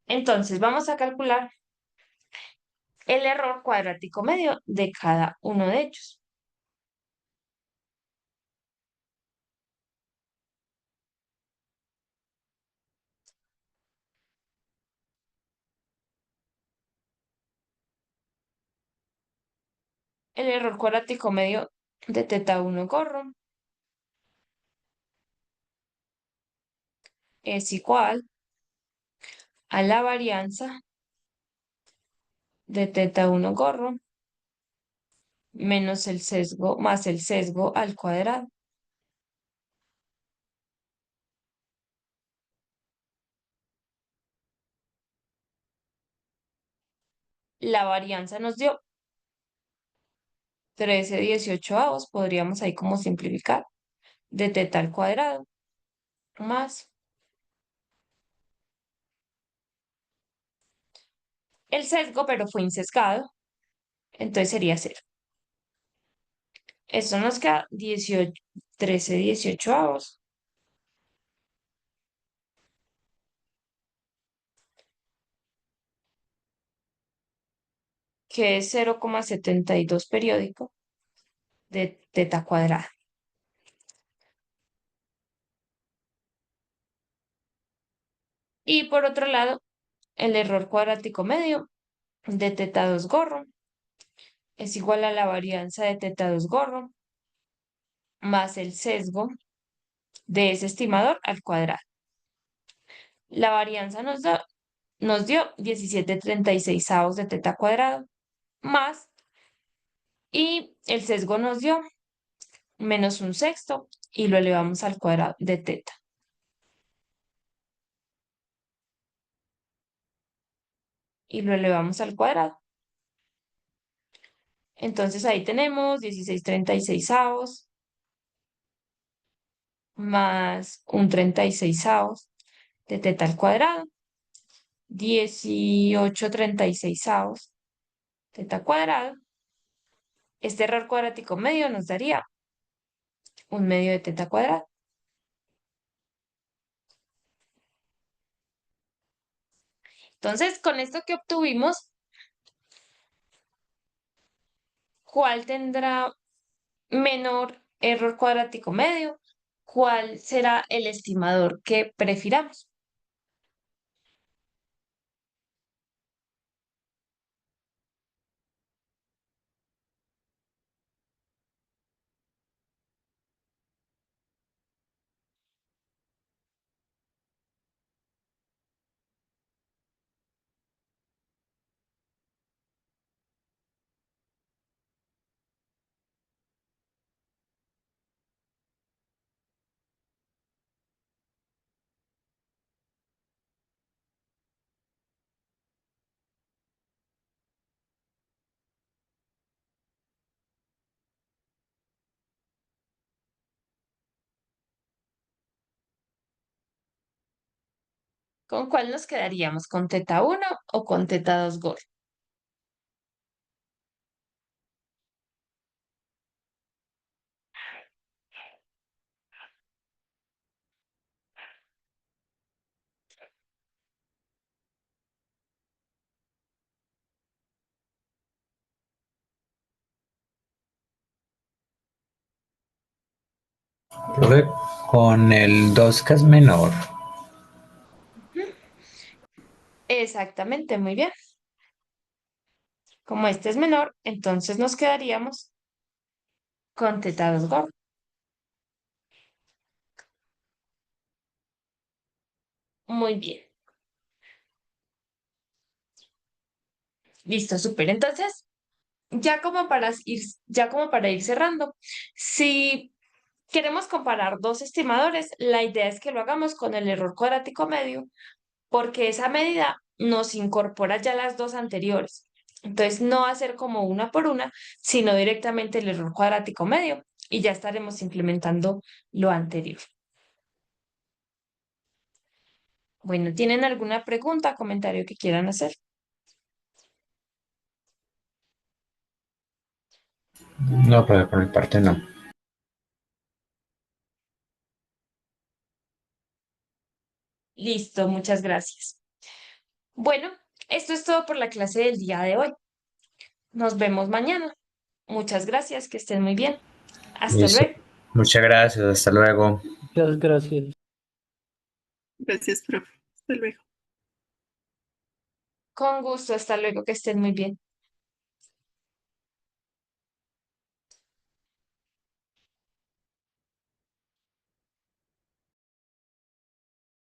Entonces vamos a calcular el error cuadrático medio de cada uno de ellos. El error cuadrático medio de teta 1 gorro es igual a la varianza de teta 1 gorro menos el sesgo más el sesgo al cuadrado. La varianza nos dio 13/18, podríamos ahí como simplificar, de teta al cuadrado, más el sesgo, pero fue insesgado, entonces sería 0. Eso nos queda 18, 13/18, que es 0,72 periódico de teta cuadrada. Y por otro lado, el error cuadrático medio de teta 2 gorro es igual a la varianza de teta 2 gorro más el sesgo de ese estimador al cuadrado. La varianza nos dio 17/36 de teta cuadrado más, y el sesgo nos dio -1/6 y lo elevamos al cuadrado de teta. Y lo elevamos al cuadrado. Entonces ahí tenemos 16/36 más 1/36 de teta al cuadrado, 18/36 teta cuadrado. Este error cuadrático medio nos daría 1/2 de teta cuadrada. Entonces, con esto que obtuvimos, ¿cuál tendrá menor error cuadrático medio? ¿Cuál será el estimador que prefiramos? ¿Con cuál nos quedaríamos? ¿Con teta 1 o con teta 2 gol? Profe, con el 2 que es menor. Exactamente, muy bien. Como este es menor, entonces nos quedaríamos con teta 2 gol. Muy bien. Listo, súper. Entonces, ya como para ir cerrando, si queremos comparar dos estimadores, la idea es que lo hagamos con el error cuadrático medio, porque esa medida nos incorpora ya las dos anteriores. Entonces, no va a ser como una por una, sino directamente el error cuadrático medio, y ya estaremos implementando lo anterior. Bueno, ¿tienen alguna pregunta, comentario que quieran hacer? No, profe, por mi parte no. Listo, muchas gracias. Bueno, esto es todo por la clase del día de hoy. Nos vemos mañana. Muchas gracias, que estén muy bien. Hasta Listo. luego. Muchas gracias, hasta luego. Muchas gracias. Gracias, profe. Hasta luego. Con gusto, hasta luego, que estén muy bien.